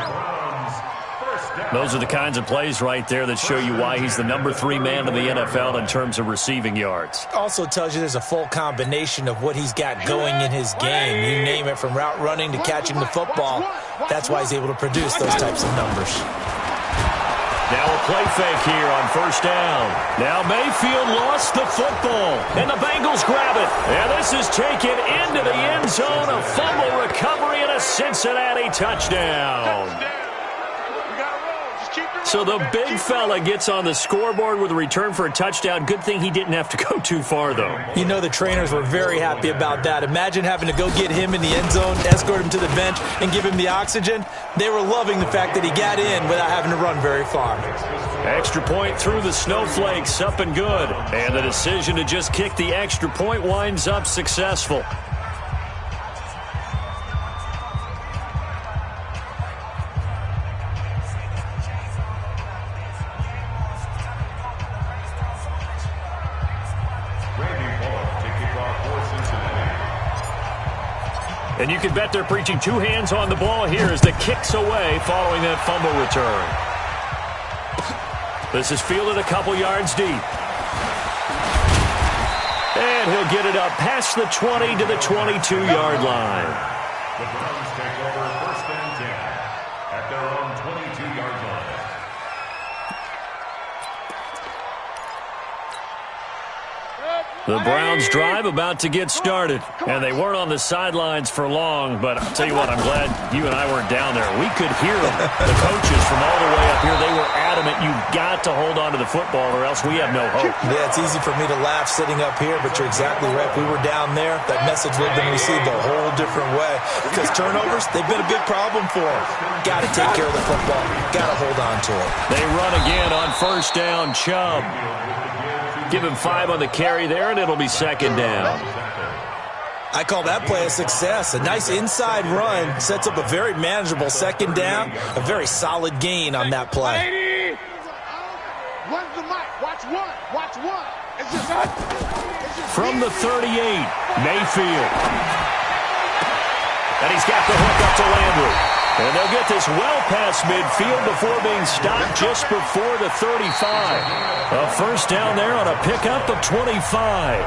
Those are the kinds of plays right there that show you why he's the number 3 man in the NFL in terms of receiving yards. Also tells you there's a full combination of what he's got going in his game. You name it, from route running to catching the football. That's why he's able to produce those types of numbers. Now a play fake here on first down. Now Mayfield lost the football, and the Bengals grab it. And this is taken into the end zone. A fumble recovery and a Cincinnati touchdown. So the big fella gets on the scoreboard with a return for a touchdown. Good thing he didn't have to go too far, though. You know the trainers were very happy about that. Imagine having to go get him in the end zone, escort him to the bench, and give him the oxygen. They were loving the fact that he got in without having to run very far. Extra point through the snowflakes, up and good. And the decision to just kick the extra point winds up successful. And you can bet they're preaching 2 hands on the ball here as the kick's away following that fumble return. This is fielded a couple yards deep. And he'll get it up past the 20 to the 22-yard line. The Browns take over first and 10 at their own 22-yard line. The Browns drive about to get started, and they weren't on the sidelines for long, but I'll tell you what, I'm glad you and I weren't down there. We could hear them. The coaches from all the way up here, they were adamant, you've got to hold on to the football or else we have no hope. Yeah, it's easy for me to laugh sitting up here, but you're exactly right. If we were down there, that message would have been received a whole different way because turnovers, they've been a big problem for them. Got to take care of the football. Got to hold on to it. They run again on first down, Chubb. Give him 5 on the carry there, and it'll be second down. I call that play a success. A nice inside run sets up a very manageable second down. A very solid gain on that play. Run the mic. Watch one. Watch one. From the 38, Mayfield. And he's got the hook up to Landry. And they'll get this well past midfield before being stopped just before the 35. A first down there on a pickup of 25.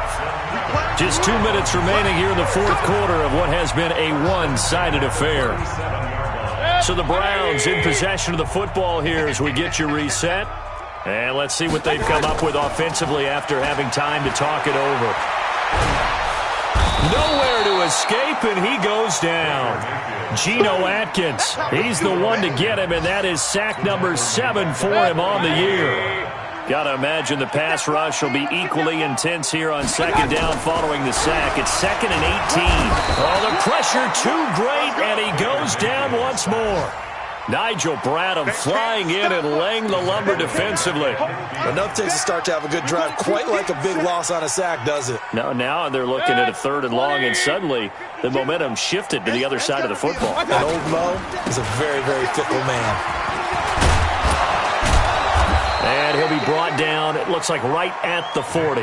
Just 2 minutes remaining here in the fourth quarter of what has been a one-sided affair. So the Browns in possession of the football here as we get you reset. And let's see what they've come up with offensively after having time to talk it over. Nowhere to escape, and he goes down. Geno Atkins, he's the one to get him, and that is sack number 7 for him on the year. Got to imagine the pass rush will be equally intense here on second down following the sack. It's 2nd and 18. Oh, the pressure too great, and he goes down once more. Nigel Bradham flying in and laying the lumber defensively. Enough takes to start to have a good drive, quite like a big loss on a sack, does it? Now they're looking at a 3rd and long, and suddenly the momentum shifted to the other side of the football. And old Mo is a very, very fickle man. And he'll be brought down. It looks like right at the 40.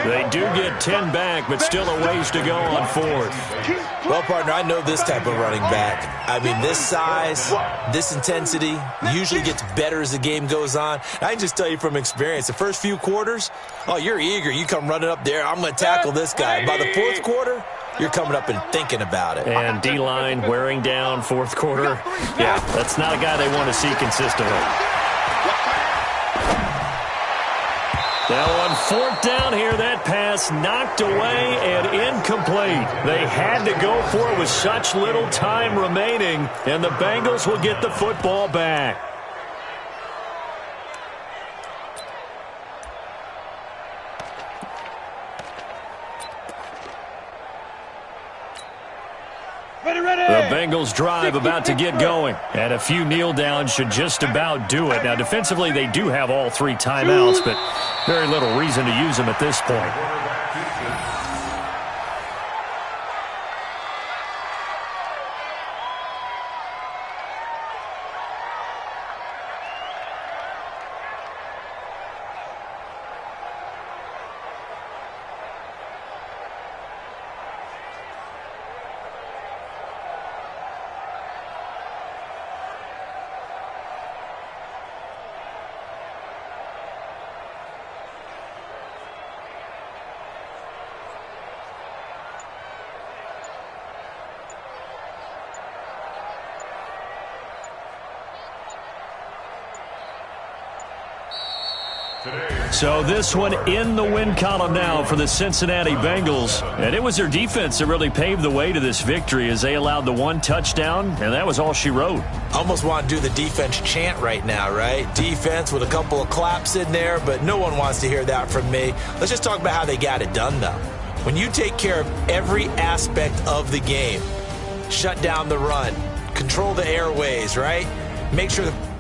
They do get 10 back, but still a ways to go on fourth. Well, partner, I know this type of running back. I mean, this size, this intensity usually gets better as the game goes on. I can just tell you from experience, the first few quarters, oh, you're eager. You come running up there, I'm going to tackle this guy. By the fourth quarter, you're coming up and thinking about it. And D-line wearing down fourth quarter. Yeah, that's not a guy they want to see consistently. Now on fourth down here, that pass knocked away and incomplete. They had to go for it with such little time remaining, and the Bengals will get the football back. The Bengals drive about to get going, and a few kneel downs should just about do it. Now, defensively, they do have all 3 timeouts, but very little reason to use them at this point. So this one in the win column now for the Cincinnati Bengals. And it was their defense that really paved the way to this victory as they allowed the 1 touchdown, and that was all she wrote. Almost want to do the defense chant right now, right? Defense with a couple of claps in there, but no one wants to hear that from me. Let's just talk about how they got it done, though. When you take care of every aspect of the game, shut down the run, control the airways, right? Make sure the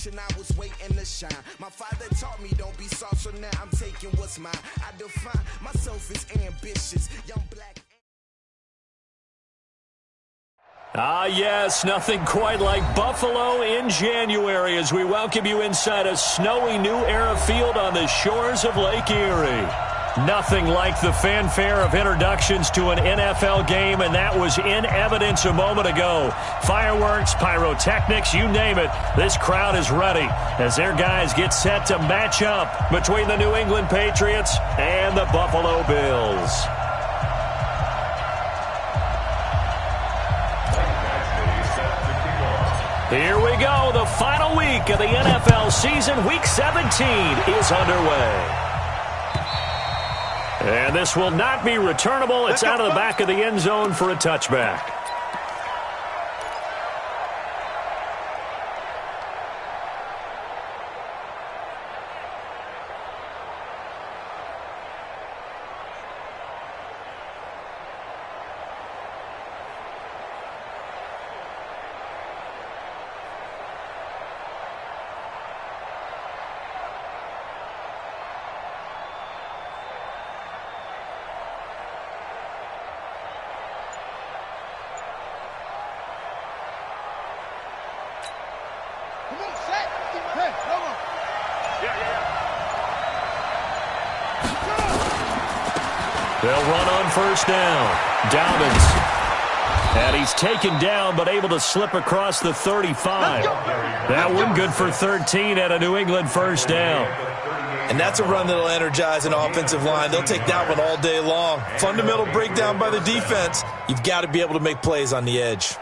I was waiting to shine. My father taught me don't be soft, so now I'm taking what's mine. I define myself as ambitious, young black. Ah, yes, nothing quite like Buffalo in January as we welcome you inside a snowy New Era field on the shores of Lake Erie. Nothing like the fanfare of introductions to an NFL game, and that was in evidence a moment ago. Fireworks, pyrotechnics, you name it. This crowd is ready as their guys get set to match up between the New England Patriots and the Buffalo Bills. Here we go. The final week of the NFL season. Week 17 is underway. And this will not be returnable. It's out of the back of the end zone for a touchback. They'll run on first down. Dobbins. And he's taken down but able to slip across the 35. That one good for 13 at a New England first down. And that's a run that'll energize an offensive line. They'll take that one all day long. Fundamental breakdown by the defense. You've got to be able to make plays on the edge.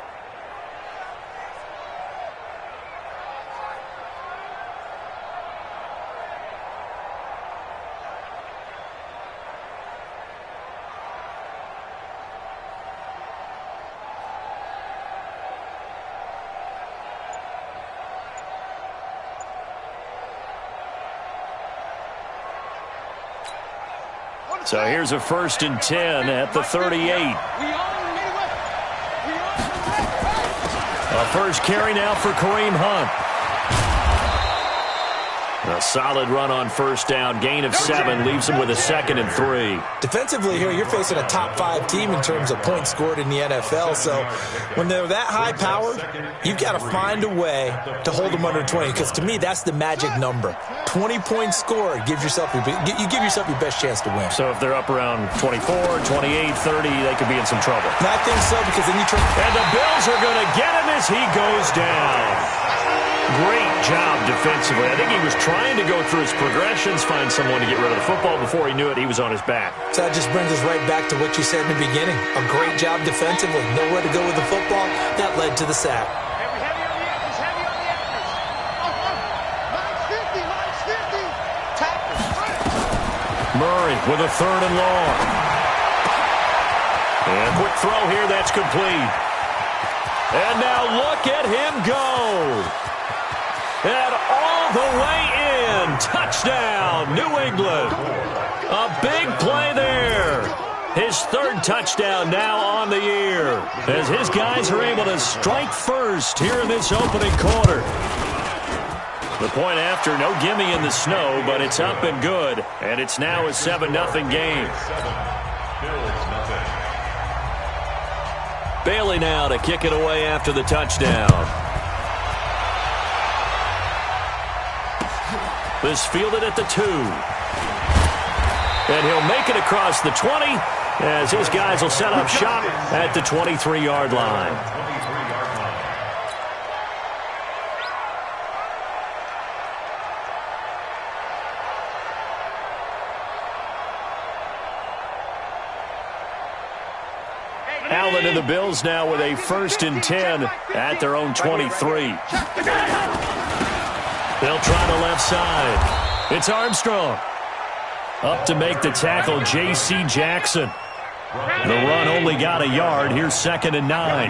So here's a 1st and 10 at the 38. A first carry now for Kareem Hunt. A solid run on first down. Gain of 7 leaves him with a 2nd and 3. Defensively here, you're facing a top 5 team in terms of points scored in the NFL. So when they're that high-powered, you've got to find a way to hold them under 20. Because to me, that's the magic number. 20 points scored gives yourself you give yourself your best chance to win. So if they're up around 24, 28, 30, they could be in some trouble. And I think so, because then you try. And the Bills are going to get him as he goes down. Great job defensively. I think he was trying to go through his progressions, find someone to get rid of the football. Before he knew it, he was on his back. So that just brings us right back to what you said in the beginning. A great job defensively. Nowhere to go with the football. That led to the sack. Heavy on the edges, heavy on the edges. Mine's 50. Tackle. Murray with a 3rd and long. And quick throw here, that's complete. And now look at him go. And all the way in. Touchdown, New England. A big play there. His 3rd touchdown now on the year, as his guys are able to strike first here in this opening quarter. The point after, no gimme in the snow, but it's up and good. And it's now a 7-0 game. Bailey now to kick it away after the touchdown. This fielded at the 2. And he'll make it across the 20 as his guys will set up shop at the 23-yard line. Allen and the Bills now with a 1st and 10 at their own 23. They'll try the left side. It's Armstrong. Up to make the tackle, J.C. Jackson. The run only got a yard. Here's 2nd and 9.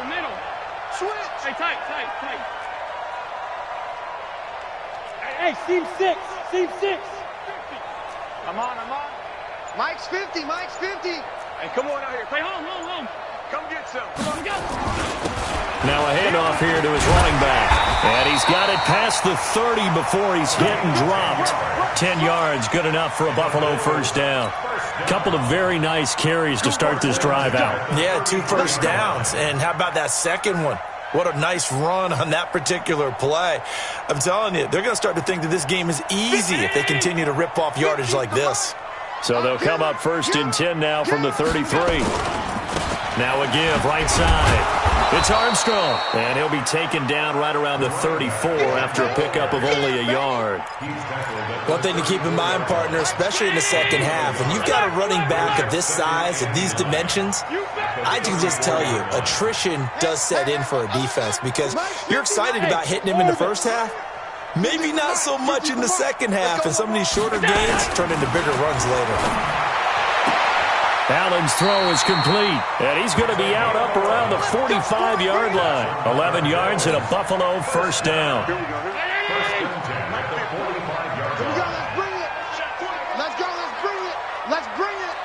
Middle. Switch. Hey, tight. Hey, seam 6. I'm on. Mike's 50. Hey, come on out here. Play home. Come get some. Come on, go. Now a handoff here to his running back. And he's got it past the 30 before he's hit and dropped. 10 yards, good enough for a Buffalo first down. Couple of very nice carries to start this drive out. Yeah, 2 first downs. And how about that second one? What a nice run on that particular play. I'm telling you, they're going to start to think that this game is easy if they continue to rip off yardage like this. So they'll come up 1st and 10 now from the 33. Now a give, right side. It's Armstrong, and he'll be taken down right around the 34 after a pickup of only a yard. One thing to keep in mind, partner, especially in the second half, when you've got a running back of this size, of these dimensions, I can just tell you, attrition does set in for a defense because you're excited about hitting him in the first half. Maybe not so much in the second half, and some of these shorter gains turn into bigger runs later. Allen's throw is complete, and he's going to be out up around the 45-yard line. 11 yards and a Buffalo first down. Here we go. First and 10 at the 45-yard line. Let's bring it. Let's go. Let's bring it. Let's bring it.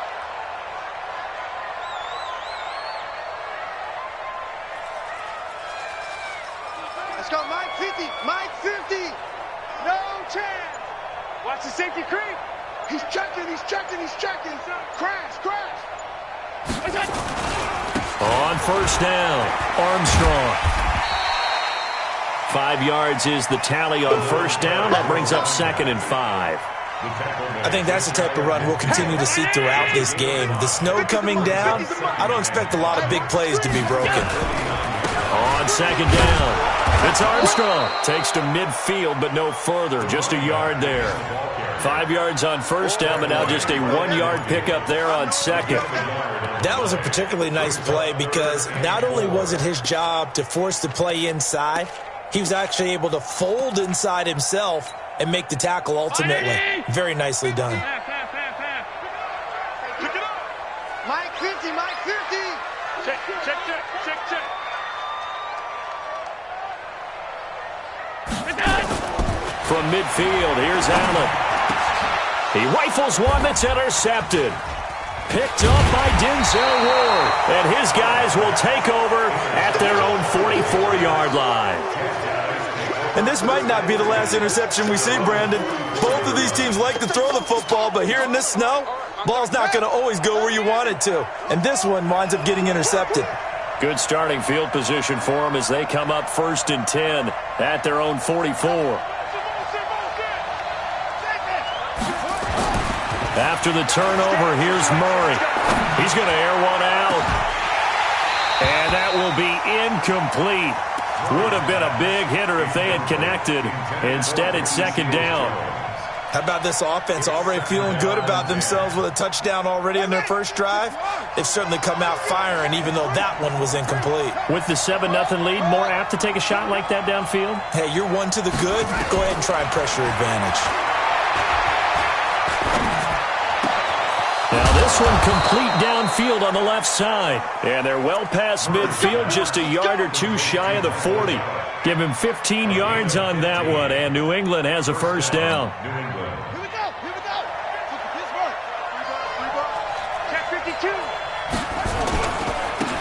Let's go. Mike 50. Mike 50. No chance. Watch the safety creep. He's checking. He's checking. He's checking. Crash. Crash. On first down, Armstrong. 5 yards is the tally on first down. That brings up 2nd and 5. I think that's the type of run we'll continue to see throughout this game. The snow coming down, I don't expect a lot of big plays to be broken. On 2nd down, it's Armstrong. Takes to midfield, but no further. Just a yard there. 5 yards on first down, but now just a 1-yard pickup there on 2nd. That was a particularly nice play because not only was it his job to force the play inside, he was actually able to fold inside himself and make the tackle ultimately. Very nicely done. Mike 50, Mike 50. Check. From midfield, here's Allen. He rifles one that's intercepted. Picked up by Denzel Ward. And his guys will take over at their own 44-yard line. And this might not be the last interception we see, Brandon. Both of these teams like to throw the football, but here in this snow, ball's not going to always go where you want it to. And this one winds up getting intercepted. Good starting field position for them as they come up 1st and 10 at their own 44. After the turnover, here's Murray. He's going to air one out. And that will be incomplete. Would have been a big hitter if they had connected. Instead, it's 2nd down. How about this offense already feeling good about themselves with a touchdown already in their first drive? They've certainly come out firing, even though that one was incomplete. With the 7-0 lead, more apt to take a shot like that downfield? Hey, you're one to the good. Go ahead and try and pressure advantage. Now this one complete downfield on the left side. And they're well past midfield, just a yard or two shy of the 40. Give him 15 yards on that one, and New England has a first down. Here we go. Check 52.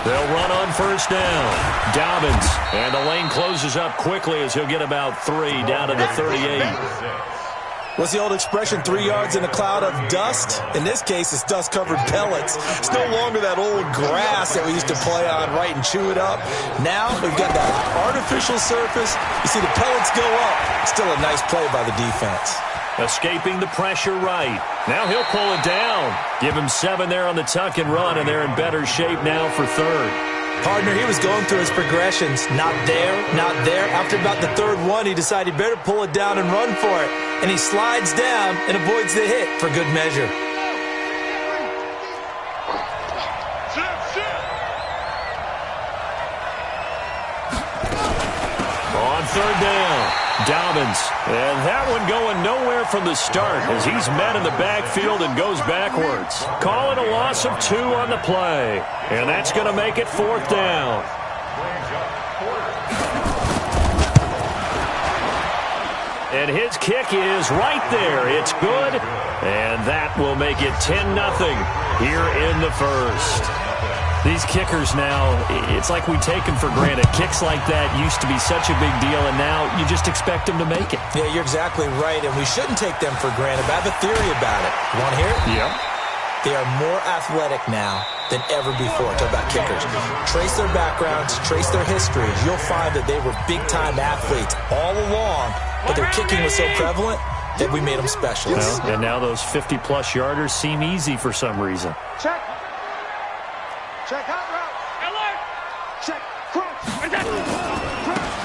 They'll run on first down. Dobbins, and the lane closes up quickly as he'll get about 3 down to the 38. What's the old expression, 3 yards in a cloud of dust? In this case, it's dust-covered pellets. It's no longer that old grass that we used to play on, right, and chew it up. Now we've got that artificial surface. You see the pellets go up. Still a nice play by the defense. Escaping the pressure right. Now he'll pull it down. Give him 7 there on the tuck and run, and they're in better shape now for 3rd. Partner, he was going through his progressions. Not there, not there. After about the 3rd one, he decided he better pull it down and run for it. And he slides down and avoids the hit for good measure. On 3rd down, Dobbins. And that one going nowhere from the start as he's met in the backfield and goes backwards. Calling a loss of 2 on the play. And that's going to make it 4th down. And his kick is right there. It's good. And that will make it 10-0 here in the first. These kickers now, it's like we take them for granted. Kicks like that used to be such a big deal, and now you just expect them to make it. Yeah, you're exactly right, and we shouldn't take them for granted. But I have a theory about it. You want to hear it? Yep. They are more athletic now than ever before. Talk about kickers. Trace their backgrounds, trace their histories. You'll find that they were big-time athletes all along, but their kicking was so prevalent that we made them specialists. Well, and now those 50-plus yarders seem easy for some reason. Check. Check hot route. Alert. Check. Crunch.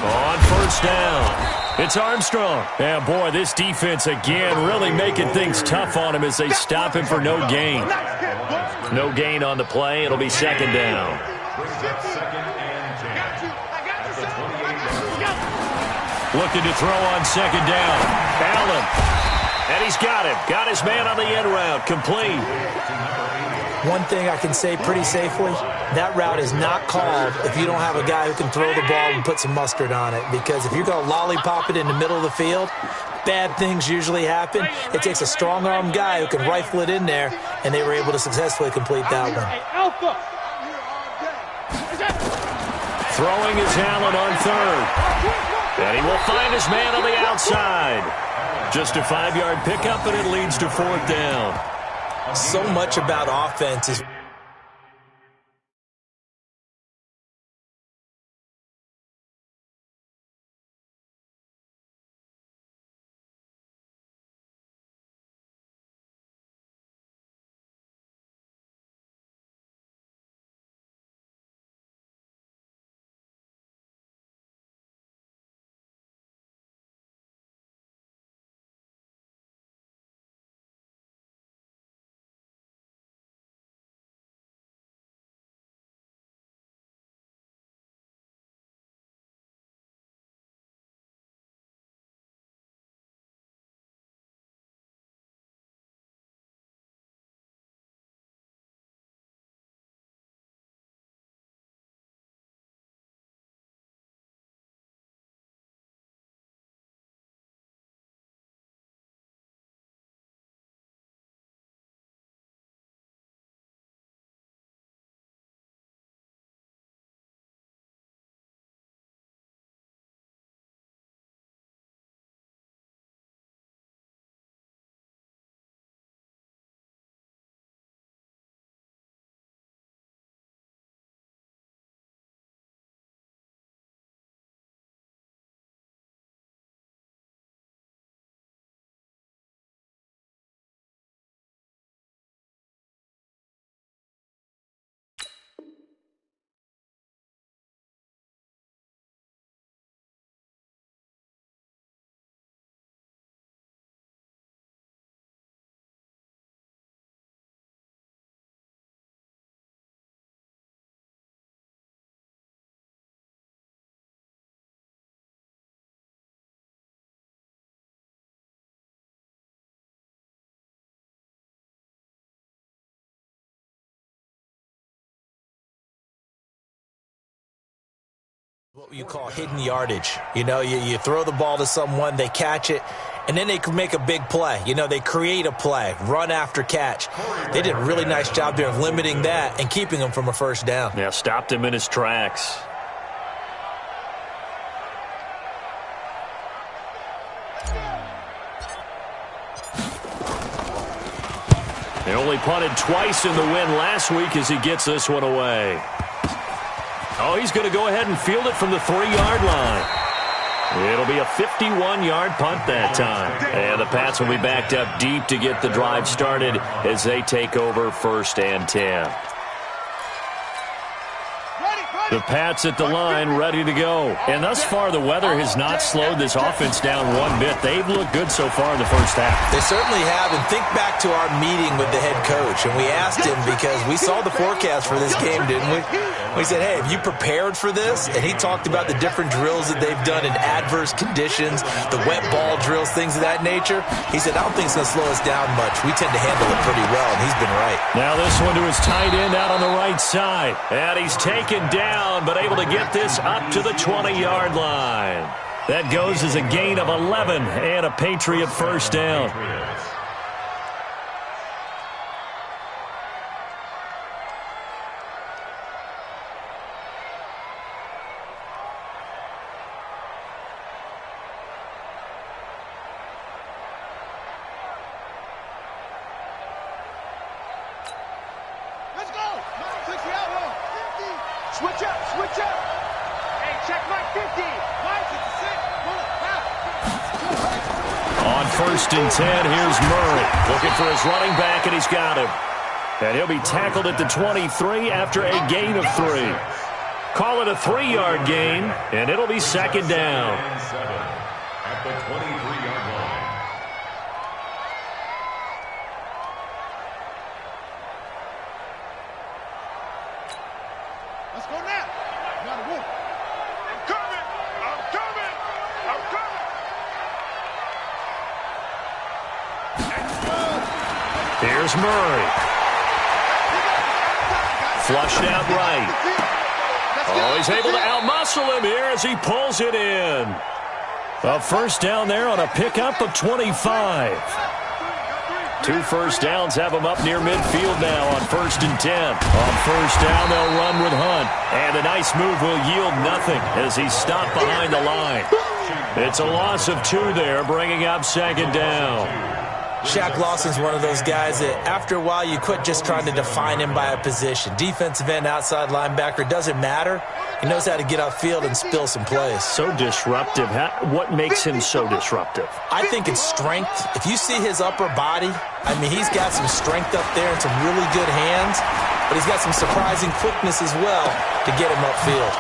On first down. It's Armstrong. And, boy, this defense again really making things tough on him as they stop him for no gain. No gain on the play. It'll be second down. Looking to throw on second down. Allen. And he's got him. Got his man on the end route. Complete. One thing I can say pretty safely, that route is not called if you don't have a guy who can throw the ball and put some mustard on it. Because if you're going to lollipop it in the middle of the field, bad things usually happen. It takes a strong-armed guy who can rifle it in there, and they were able to successfully complete that one. Throwing is Allen on third. And he will find his man on the outside. Just a 5-yard pickup, and it leads to fourth down. So much about offense is what you call hidden yardage. You know, you throw the ball to someone, they catch it, and then they can make a big play. You know, they create a play, run after catch. They did a really nice job there of limiting that and keeping him from a first down. Yeah, stopped him in his tracks. They only punted twice in the win last week as he gets this one away. Oh, he's going to go ahead and field it from the 3-yard line. It'll be a 51-yard punt that time. And the Pats will be backed up deep to get the drive started as they take over first and 10. The Pats at the line, ready to go. And thus far, the weather has not slowed this offense down one bit. They've looked good so far in the first half. They certainly have. And think back to our meeting with the head coach. And we asked him, because we saw the forecast for this game, didn't we? We said, hey, have you prepared for this? And he talked about the different drills that they've done in adverse conditions, the wet ball drills, things of that nature. He said, I don't think it's going to slow us down much. We tend to handle it pretty well, and he's been right. Now this one to his tight end out on the right side. And he's taken down, but able to get this up to the 20-yard line. That goes as a gain of 11 and a Patriot first down. Switch up, switch up. Hey, check Mike 50. Mike, it's a 6. On 1st and 10, here's Murray. Looking for his running back, and he's got him. And he'll be tackled at the 23 after a gain of 3. Call it a 3-yard gain, and it'll be 2nd down. At the 23-yard line. Let's go now. Gotta move. I'm coming. I'm coming. I'm coming. Here's Murray. Flushed out right. Oh, he's able to outmuscle him here as he pulls it in. A 1st down there on a pickup of 25. 2 first downs have him up near midfield now on 1st and 10. On 1st down, they'll run with Hunt. And a nice move will yield nothing as he's stopped behind the line. It's a loss of 2 there, bringing up 2nd down. Shaq Lawson's one of those guys that after a while you quit just trying to define him by a position. Defensive end, outside linebacker, doesn't matter. He knows how to get upfield and spill some plays. So disruptive. What makes him so disruptive? I think it's strength. If you see his upper body, I mean, he's got some strength up there and some really good hands, but he's got some surprising quickness as well to get him upfield.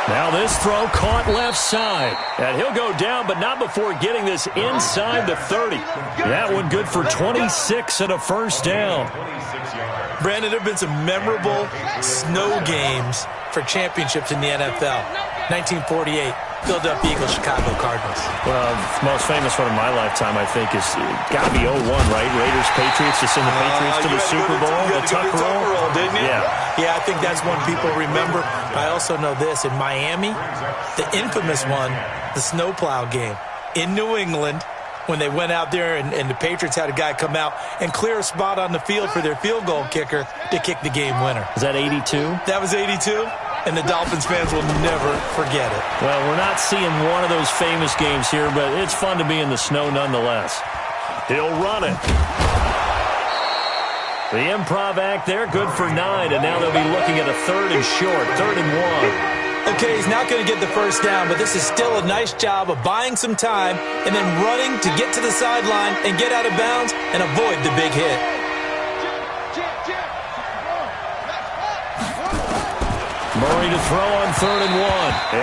Now this throw caught left side. And he'll go down, but not before getting this inside the 30. That one good for 26 and a 1st down. Brandon, there have been some memorable snow games for championships in the NFL. 1948, Philadelphia Eagles, Chicago Cardinals. Well, the most famous one of my lifetime, I think, is got to be 01, right? Raiders, Patriots, to send the Patriots to the Super Bowl. The Tucker roll, didn't you? Yeah, I think that's one people remember. I also know this. In Miami, the infamous one, the snowplow game in New England, when they went out there and the Patriots had a guy come out and clear a spot on the field for their field goal kicker to kick the game winner. Is that 82? That was 82, and the Dolphins fans will never forget it. Well, we're not seeing one of those famous games here, but it's fun to be in the snow nonetheless. He'll run it. The improv act there, good for 9, and now they'll be looking at a 3rd and short, 3rd and 1. Okay, he's not going to get the 1st down, but this is still a nice job of buying some time and then running to get to the sideline and get out of bounds and avoid the big hit. Murray to throw on 3rd and 1,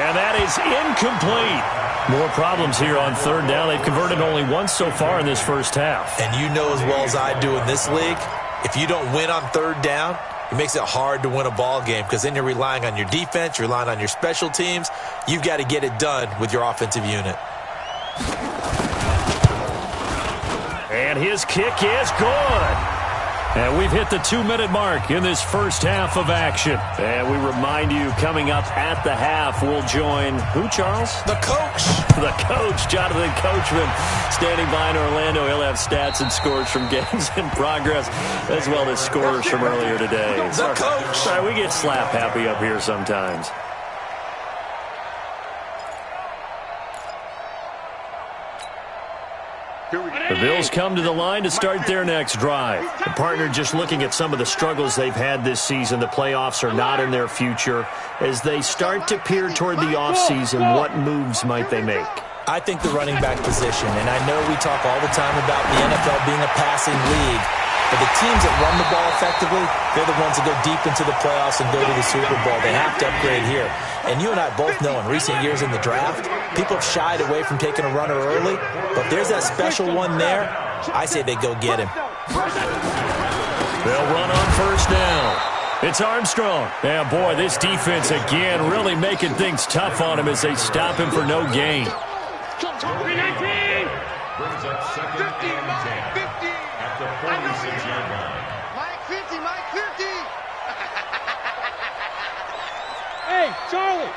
and that is incomplete. More problems here on 3rd down. They've converted only once so far in this 1st half. And you know as well as I do in this league, if you don't win on 3rd down, it makes it hard to win a ball game because then you're relying on your defense, you're relying on your special teams. You've got to get it done with your offensive unit. And his kick is good. And we've hit the 2-minute mark in this 1st half of action. And we remind you, coming up at the half, we'll join who, Charles? The coach. The coach, Jonathan Coachman, standing by in Orlando. He'll have stats and scores from games in progress, as well as scores from earlier today. The coach. Sorry, we get slap happy up here sometimes. The Bills come to the line to start their next drive. The partner just looking at some of the struggles they've had this season. The playoffs are not in their future. As they start to peer toward the offseason, what moves might they make? I think the running back position, and I know we talk all the time about the NFL being a passing league, but the teams that run the ball effectively, they're the ones that go deep into the playoffs and go to the Super Bowl. They have to upgrade here. And you and I both know in recent years in the draft, people have shied away from taking a runner early, but if there's that special one there, I say they go get him. They'll run on 1st down. It's Armstrong. Yeah, boy, this defense again really making things tough on him as they stop him for no gain. Brings up 2nd and 10 at the 46-yard line. Mike 50, Mike 50. Hey, Charlie.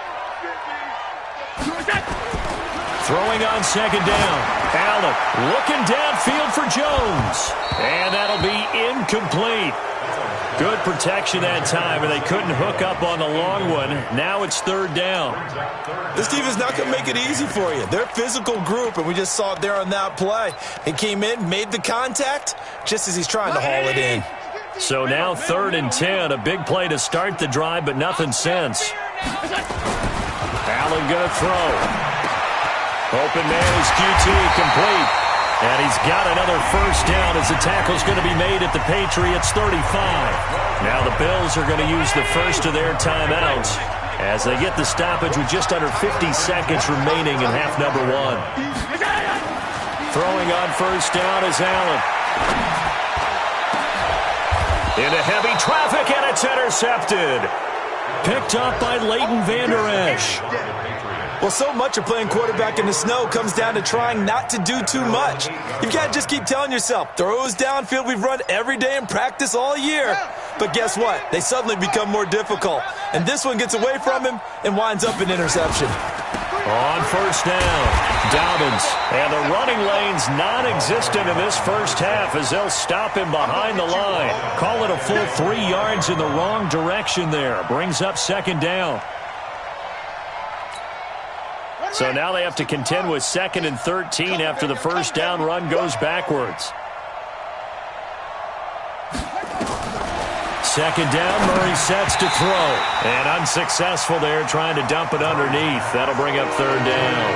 Throwing on 2nd down. Allen looking downfield for Jones. And that'll be incomplete. Good protection that time, and they couldn't hook up on the long one. Now it's 3rd down. This team is not going to make it easy for you. They're a physical group, and we just saw it there on that play. He came in, made the contact, just as he's trying to haul it in. So now 3rd and 10, a big play to start the drive, but nothing since. Allen going to throw. Open man is QT, complete. And he's got another first down as the tackle's going to be made at the Patriots 35. Now the Bills are going to use the first of their timeouts as they get the stoppage with just under 50 seconds remaining in half number 1. Throwing on first down is Allen. Into heavy traffic, and it's intercepted. Picked up by Leighton Vander Esch. Well, so much of playing quarterback in the snow comes down to trying not to do too much. You've got to just keep telling yourself, throws downfield we've run every day in practice all year. But guess what? They suddenly become more difficult. And this one gets away from him and winds up an interception. On first down, Dobbins. And the running lane's non-existent in this first half as they'll stop him behind the line. Call it a full 3 yards in the wrong direction there. Brings up second down. So now they have to contend with 2nd and 13 after the first down run goes backwards. Second down, Murray sets to throw. And unsuccessful there, trying to dump it underneath. That'll bring up third down.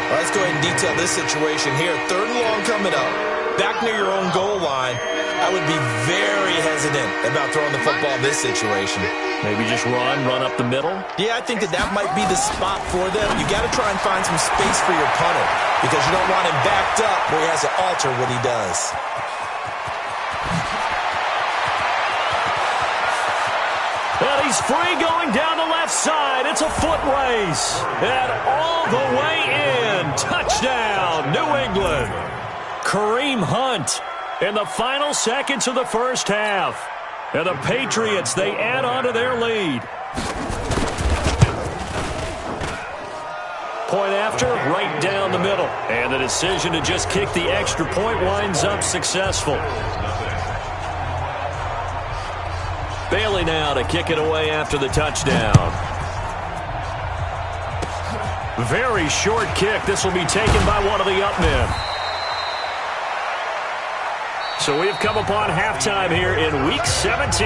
Well, let's go ahead and detail this situation here. 3rd and long coming up. Back near your own goal line. I would be very hesitant about throwing the football in this situation. Maybe just run up the middle? Yeah, I think that might be the spot for them. You got to try and find some space for your punter because you don't want him backed up where he has to alter what he does. And he's free going down the left side. It's a foot race. And all the way in. Touchdown, New England. Kareem Hunt in the final seconds of the first half. And the Patriots, they add on to their lead. Point after, right down the middle. And the decision to just kick the extra point winds up successful. Bailey now to kick it away after the touchdown. Very short kick. This will be taken by one of the up men. So we've come upon halftime here in Week 17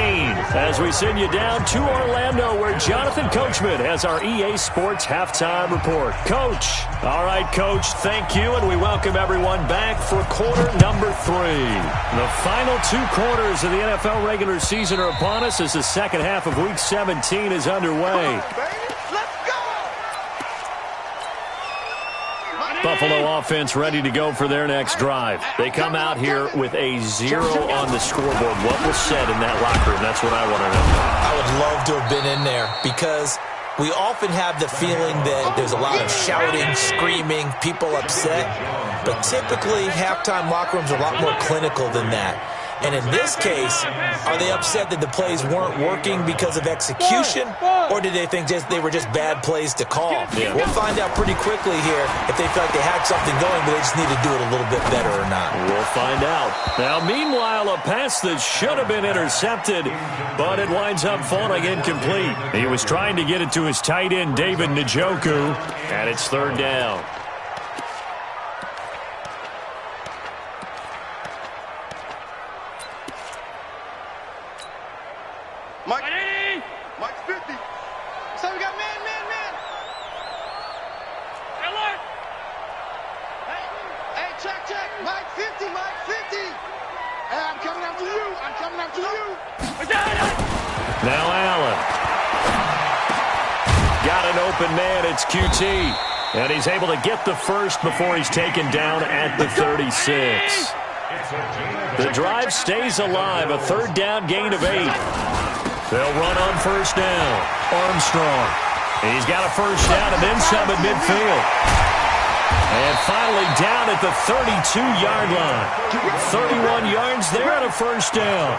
as we send you down to Orlando where Jonathan Coachman has our EA Sports Halftime Report. Coach. All right, Coach, thank you, and we welcome everyone back for quarter number 3. The final 2 quarters of the NFL regular season are upon us as the second half of Week 17 is underway. Buffalo offense ready to go for their next drive. They come out here with a 0 on the scoreboard. What was said in that locker room? That's what I want to know. I would love to have been in there because we often have the feeling that there's a lot of shouting, screaming, people upset. But typically, halftime locker rooms are a lot more clinical than that. And in this case, are they upset that the plays weren't working because of execution, or did they think they were just bad plays to call? Yeah. We'll find out pretty quickly here if they feel like they had something going, but they just need to do it a little bit better or not. We'll find out. Now, meanwhile, a pass that should have been intercepted, but it winds up falling incomplete. He was trying to get it to his tight end, David Njoku, and it's third down. Mike's 50. So we got man. Hey, check. Mike 50. Hey, I'm coming after you. Now Allen. Got an open man. It's QT. And he's able to get the first before he's taken down at the 36. The drive stays alive. A third down gain of 8. They'll run on first down. Armstrong. He's got a first down and then some at midfield. And finally down at the 32-yard line. 31 yards there and a first down.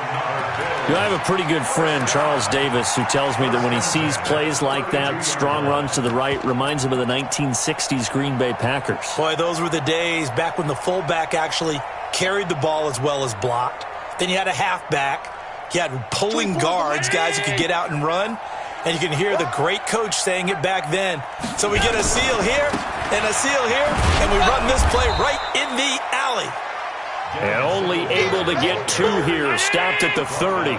I have a pretty good friend, Charles Davis, who tells me that when he sees plays like that, strong runs to the right, reminds him of the 1960s Green Bay Packers. Boy, those were the days back when the fullback actually carried the ball as well as blocked. Then you had a halfback. You had pulling guards, guys who could get out and run. And you can hear the great coach saying it back then. So we get a seal here and a seal here, and we run this play right in the alley. And only able to get 2 here. Stopped at the 30.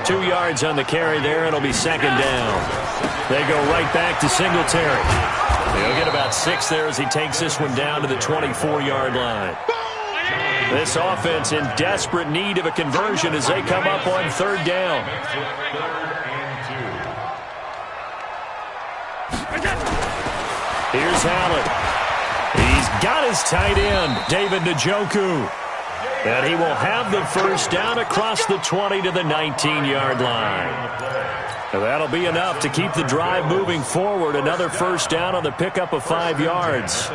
2 yards on the carry there. It'll be second down. They go right back to Singletary. He'll get about 6 there as he takes this one down to the 24-yard line. This offense in desperate need of a conversion as they come up on third down. Here's Allen. He's got his tight end, David Njoku. And he will have the first down across the 20 to the 19-yard line. And that'll be enough to keep the drive moving forward. Another first down on the pickup of 5 yards.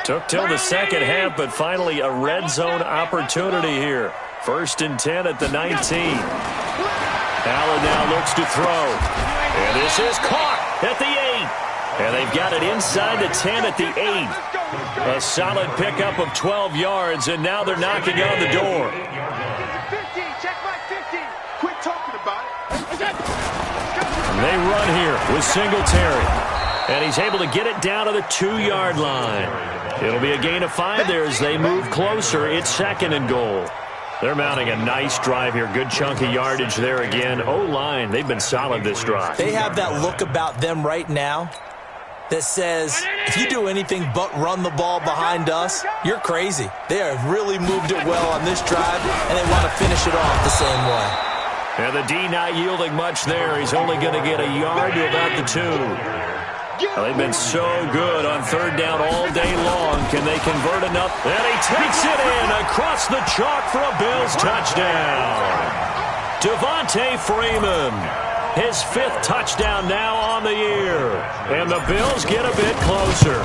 Took till the second half, but finally a red zone opportunity here. 1st and 10 at the 19. Allen now looks to throw. And this is caught at the 8. And they've got it inside the 10 at the 8. A solid pickup of 12 yards, and now they're knocking on the door. 15, check my 15. Quit talking about it. They run here with Singletary. And he's able to get it down to the 2-yard line. It'll be a gain of 5 there as they move closer. It's 2nd and goal. They're mounting a nice drive here. Good chunk of yardage there again. O-line, they've been solid this drive. They have that look about them right now that says, if you do anything but run the ball behind us, you're crazy. They have really moved it well on this drive, and they want to finish it off the same way. And the D not yielding much there. He's only going to get a yard to about the 2. Well, they've been so good on third down all day long. Can they convert enough? And he takes it in across the chalk for a Bills touchdown. Devontae Freeman, his 5th touchdown now on the year. And the Bills get a bit closer.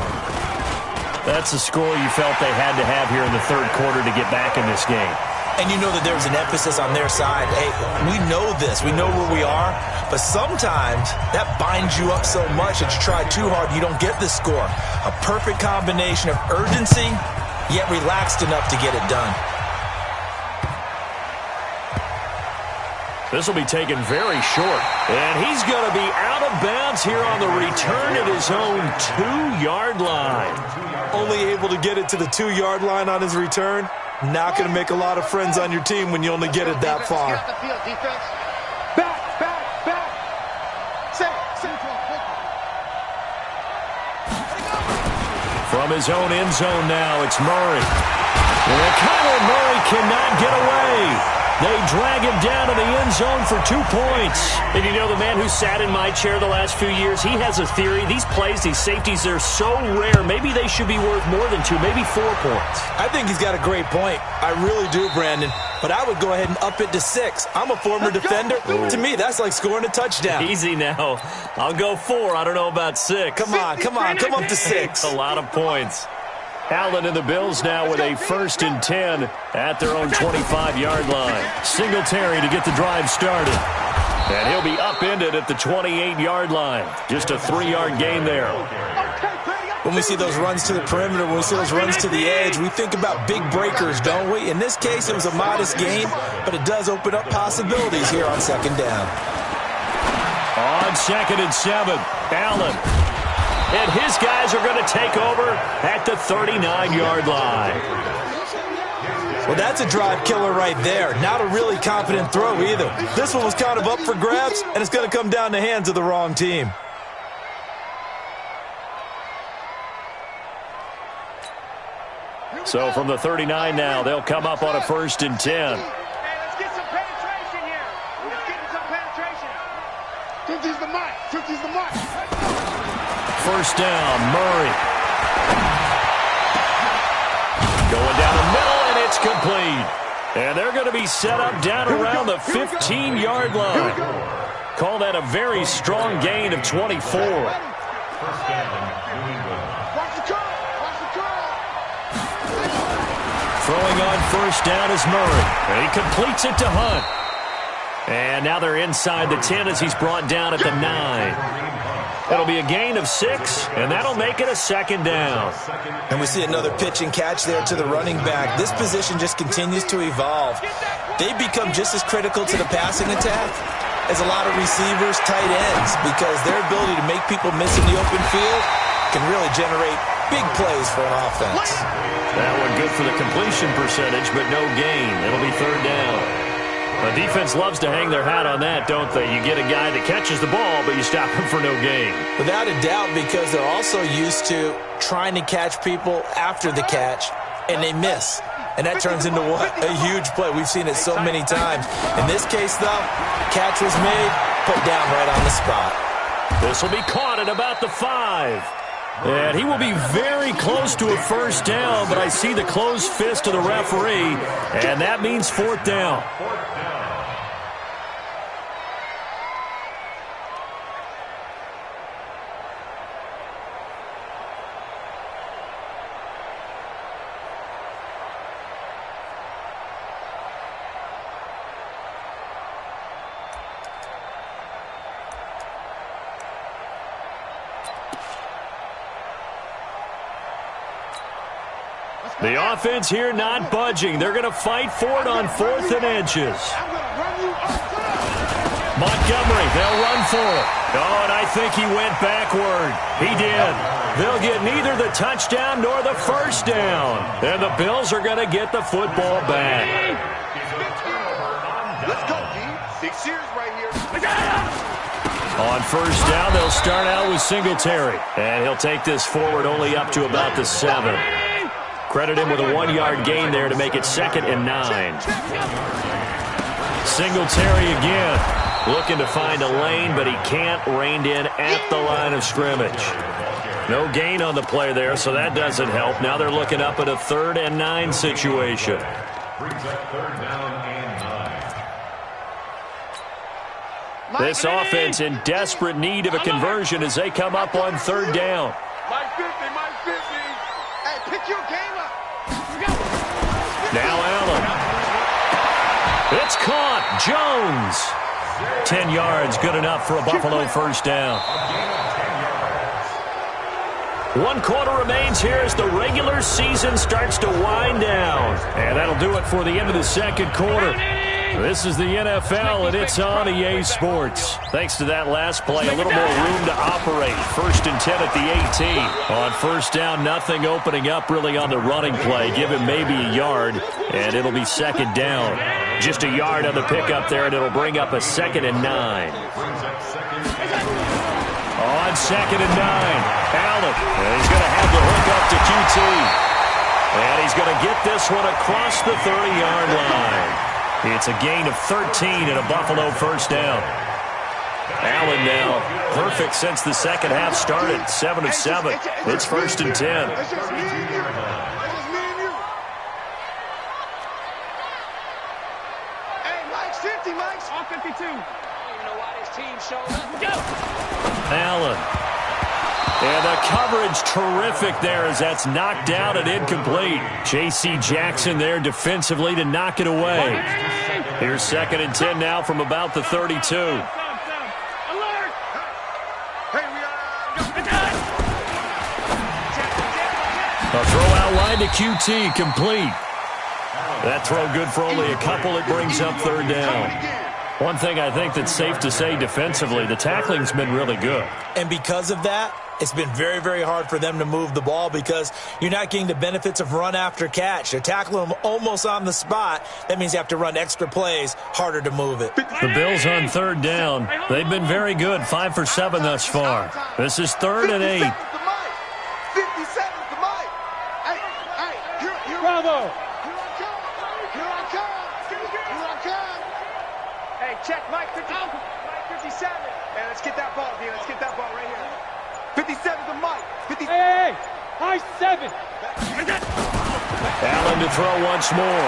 That's the score you felt they had to have here in the third quarter to get back in this game. And you know that there's an emphasis on their side. Hey, we know this. We know where we are. But sometimes that binds you up so much that you try too hard, you don't get the score. A perfect combination of urgency, yet relaxed enough to get it done. This will be taken very short. And he's going to be out of bounds here on the return at his own 2-yard line. Only able to get it to the 2-yard line on his return. Not going to make a lot of friends on your team when you only get it that far. Back. From his own end zone now, it's Murray. And Kyler Murray cannot get away. They drag him down to the end zone for 2 points. And you know, the man who sat in my chair the last few years, he has a theory. These plays, these safeties, they're so rare. Maybe they should be worth more than 2, maybe 4 points. I think he's got a great point. I really do, Brandon. But I would go ahead and up it to 6. I'm a former defender. To me, that's like scoring a touchdown. Easy now. I'll go 4. I don't know about 6. Come on. Come up to 6. A lot of points. Allen and the Bills now with a 1st and 10 at their own 25-yard line. Singletary to get the drive started. And he'll be upended at the 28-yard line. Just a 3-yard gain there. When we see those runs to the perimeter, when we see those runs to the edge, we think about big breakers, don't we? In this case, it was a modest gain, but it does open up possibilities here on 2nd down. On 2nd and 7, Allen. And his guys are going to take over at the 39-yard line. Well, that's a drive killer right there. Not a really confident throw either. This one was kind of up for grabs, and it's going to come down the hands of the wrong team. So from the 39 now, they'll come up on a 1st and 10. Hey, let's get some penetration here. Let's get some penetration. 50's the mark. 50's the mark. 1st down, Murray. Going down the middle, and it's complete. And they're going to be set up down around the 15-yard line. Call that a very strong gain of 24. Watch the curl. Throwing on 1st down is Murray. And he completes it to Hunt. And now they're inside the 10 as he's brought down at the 9. It'll be a gain of 6, and that'll make it a 2nd down. And we see another pitch and catch there to the running back. This position just continues to evolve. They become just as critical to the passing attack is a lot of receivers, tight ends, because their ability to make people miss in the open field can really generate big plays for an offense. That one good for the completion percentage, but no gain. It'll be third down. The defense loves to hang their hat on that, don't they? You get a guy that catches the ball, but you stop him for no gain. Without a doubt, because they're also used to trying to catch people after the catch, and they miss. And that turns into what? A huge play. We've seen it so many times. In this case, though, catch was made, put down right on the spot. This will be caught at about the 5. And he will be very close to a first down, but I see the closed fist of the referee, and that means fourth down. The offense here not budging. They're going to fight for it on 4th and inches. Montgomery, they'll run for it. Oh, and I think he went backward. He did. They'll get neither the touchdown nor the first down. And the Bills are going to get the football back. Let's go, D. 6 years right here. On first down, they'll start out with Singletary. And he'll take this forward only up to about the 7. Credit him with a 1-yard gain there to make it 2nd and 9. Singletary again, looking to find a lane, but he can't, reined in at the line of scrimmage. No gain on the play there, so that doesn't help. Now they're looking up at a 3rd and 9 situation. Brings up 3rd down and 9. This offense in desperate need of a conversion as they come up on 3rd down. Mike 50, Mike 50. Hey, pick your game up. Now Allen. It's caught. Jones. 10 yards, good enough for a Buffalo first down. 1 quarter remains here as the regular season starts to wind down. And that'll do it for the end of the 2nd quarter. This is the NFL, and it's on EA Sports. Thanks to that last play, a little more room to operate. 1st and 10 at the 18. On first down, nothing opening up really on the running play. Give him maybe a yard, and it'll be 2nd down. Just a yard on the pickup there, and it'll bring up a 2nd and 9. On 2nd and 9, Allen. And he's going to have the hook up to QT. And he's going to get this one across the 30-yard line. It's a gain of 13 and a Buffalo first down. Allen now perfect since the second half started. 7 of 7. It's 1st and 10. Hey, Mike's 50, Mike's on 52. I don't even know why this team showed up. Go! Allen. And the coverage terrific there as that's knocked down and incomplete. J.C. Jackson there defensively to knock it away. Here's 2nd and 10 now from about the 32. Alert! Hey, A throw out line to QT, complete. That throw good for only a couple. It brings up 3rd down. One thing I think that's safe to say defensively, the tackling's been really good. And because of that, it's been very, very hard for them to move the ball because you're not getting the benefits of run after catch. They're tackling them almost on the spot. That means you have to run extra plays, harder to move it. The Bills on 3rd down. They've been very good, 5 for 7 thus far. This is 3rd and 8. 57 to Mike. Hey, Bravo. Here I come. Hey, check Mike 50. Mike 57. Hey, let's get that ball, D. Let's get that ball right here. 57 to Mike. 50. Hey, high 7. Allen to throw once more.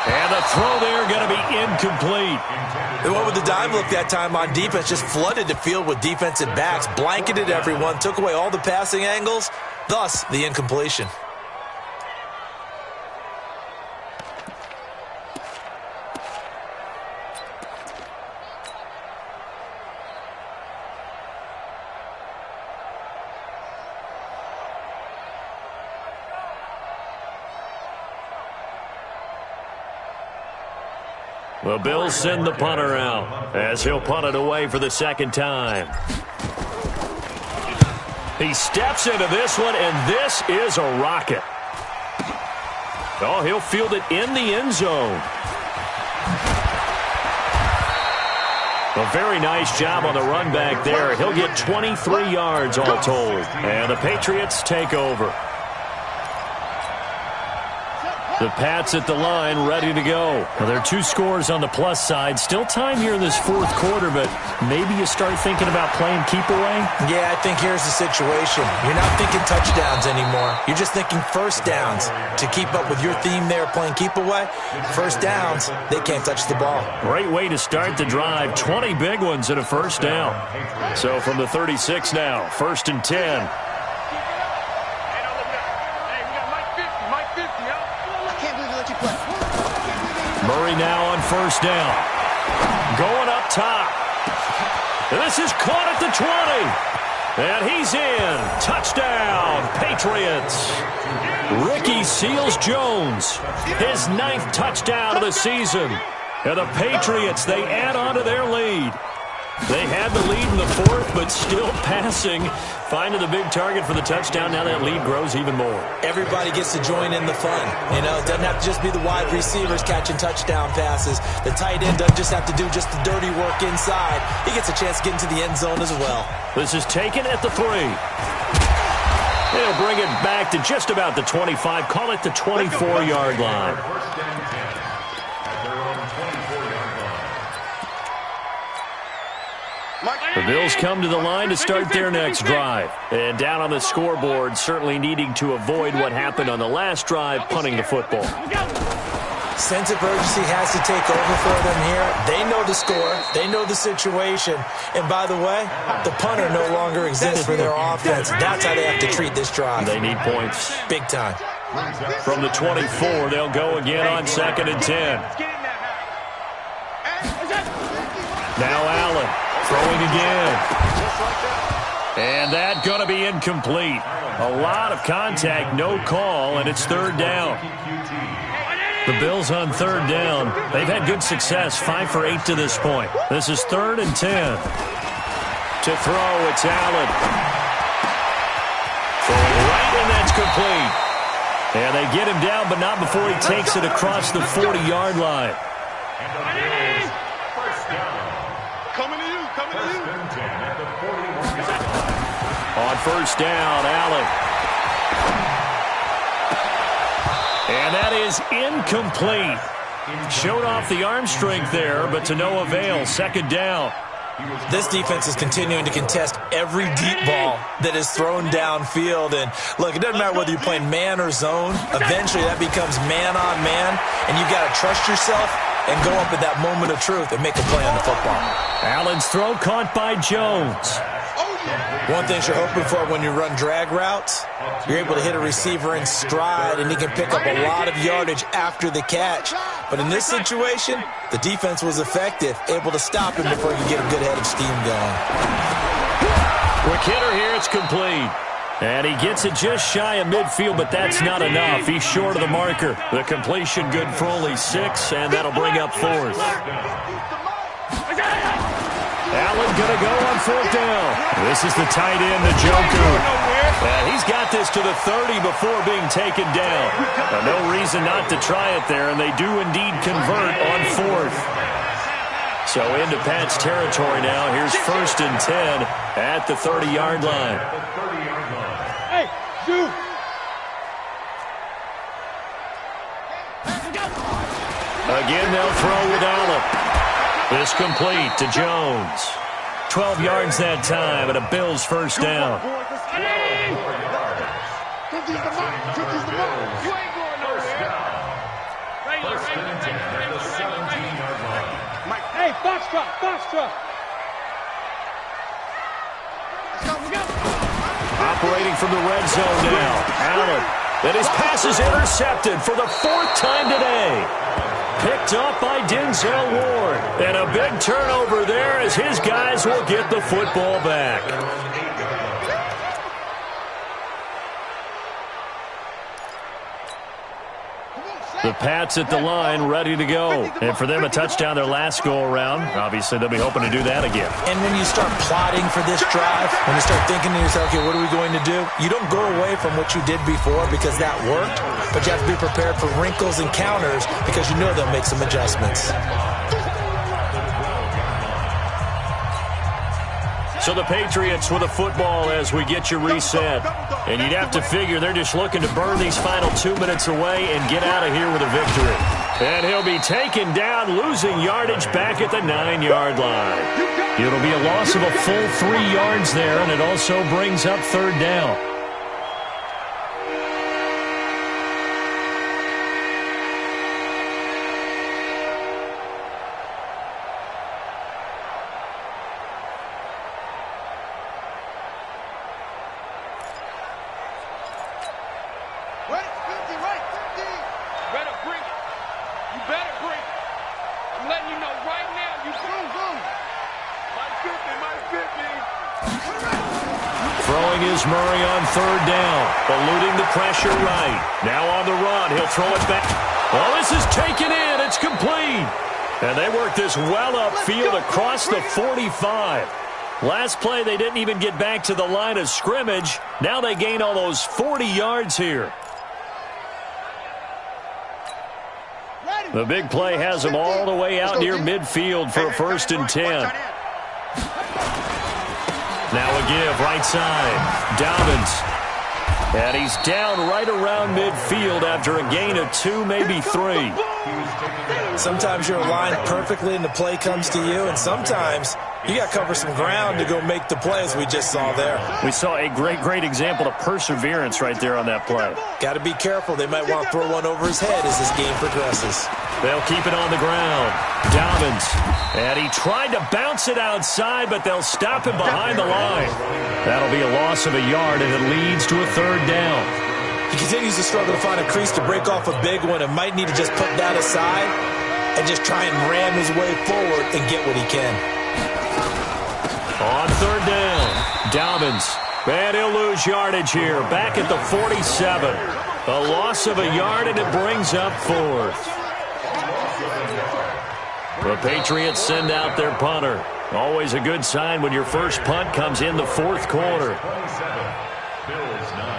And the throw there going to be incomplete. They went with the dime look that time on defense, just flooded the field with defensive backs, blanketed everyone, took away all the passing angles, thus the incompletion. The Bills send the punter out as he'll punt it away for the second time. He steps into this one, and this is a rocket. Oh, he'll field it in the end zone. A very nice job on the run back there. He'll get 23 yards all told. And the Patriots take over. The Pats at the line, ready to go. Well, there are 2 scores on the plus side. Still time here in this fourth quarter, but maybe you start thinking about playing keep away? Yeah, I think here's the situation. You're not thinking touchdowns anymore. You're just thinking first downs. To keep up with your theme there, playing keep away, first downs, they can't touch the ball. Great way to start the drive. 20 big ones and a first down. So from the 36 now, 1st and 10. Murray now on first down. Going up top. And this is caught at the 20. And he's in. Touchdown, Patriots. Ricky Seals-Jones, his 9th touchdown of the season. And the Patriots, they add on to their lead. They had the lead in the 4th, but still passing. Finding the big target for the touchdown. Now that lead grows even more. Everybody gets to join in the fun. You know, it doesn't have to just be the wide receivers catching touchdown passes. The tight end doesn't just have to do just the dirty work inside. He gets a chance to get into the end zone as well. This is taken at the 3. They'll bring it back to just about the 25. Call it the 24-yard line. The Bills come to the line to start their next drive. And down on the scoreboard, certainly needing to avoid what happened on the last drive, punting the football. Sense of urgency has to take over for them here. They know the score. They know the situation. And by the way, the punter no longer exists for their offense. That's how they have to treat this drive. They need points. Big time. From the 24, they'll go again on 2nd and 10. Now Allen. Throwing again. And that's going to be incomplete. A lot of contact, no call, and it's 3rd down. The Bills on 3rd down. They've had good success, 5 for 8 to this point. This is 3rd and 10. To throw, it's Allen. Throwing right, and that's complete. And they get him down, but not before he takes it across the 40-yard line. On first down, Allen. And that is incomplete. Showed off the arm strength there, but to no avail. 2nd down. This defense is continuing to contest every deep ball that is thrown downfield. And, look, it doesn't matter whether you're playing man or zone. Eventually, that becomes man on man, and you've got to trust yourself and go up at that moment of truth and make a play on the football. Allen's throw caught by Jones. One thing you're hoping for when you run drag routes, you're able to hit a receiver in stride, and he can pick up a lot of yardage after the catch. But in this situation, the defense was effective, able to stop him before he could get a good head of steam going. Quick hitter here, it's complete. And he gets it just shy of midfield, but that's not enough. He's short of the marker. The completion good for only 6, and that'll bring up 4th. Allen going to go on 4th down. This is the tight end, the Joker. And he's got this to the 30 before being taken down. No reason not to try it there, and they do indeed convert on 4th. So into Pat's territory now. Here's 1st and 10 at the 30-yard line. Hey, shoot! Again, they'll throw with Allen. This complete to Jones. 12 yards that time, and a Bills first down. Hey, Foxtrot! Operating from the red zone now. Allen. And his pass is intercepted for the 4th time today. Picked up by Denzel Ward. And a big turnover there as his guys will get the football back. The Pats at the line, ready to go. And for them, a touchdown their last go-around. Obviously, they'll be hoping to do that again. And when you start plotting for this drive, when you start thinking to yourself, okay, what are we going to do? You don't go away from what you did before because that worked, but you have to be prepared for wrinkles and counters because you know they'll make some adjustments. So the Patriots with a football as we get you reset. And you'd have to figure they're just looking to burn these final 2 minutes away and get out of here with a victory. And he'll be taken down, losing yardage back at the 9-yard line. It'll be a loss of a full 3 yards there, and it also brings up third down. Throwing is Murray on third down, eluding the pressure right. Now on the run, he'll throw it back. Well, this is taken in. It's complete. And they work this well upfield across the 45. Last play, they didn't even get back to the line of scrimmage. Now they gain almost 40 yards here. The big play has them all the way out near midfield for a 1st and 10. Now a give, right side. Dobbins. And he's down right around midfield after a gain of 2, maybe 3. Sometimes you're aligned perfectly and the play comes to you, and sometimes you got to cover some ground to go make the play, as we just saw there. We saw a great example of perseverance right there on that play. Got to be careful. They might want to throw one over his head as this game progresses. They'll keep it on the ground. Dobbins. And he tried to bounce it outside, but they'll stop him behind the line. That'll be a loss of a yard, and it leads to a third down. He continues to struggle to find a crease to break off a big one and might need to just put that aside and just try and ram his way forward and get what he can. On third down, Dobbins. And he'll lose yardage here. Back at the 47. A loss of a yard, and it brings up 4th. The Patriots send out their punter. Always a good sign when your first punt comes in the 4th quarter. 27, Bills 9.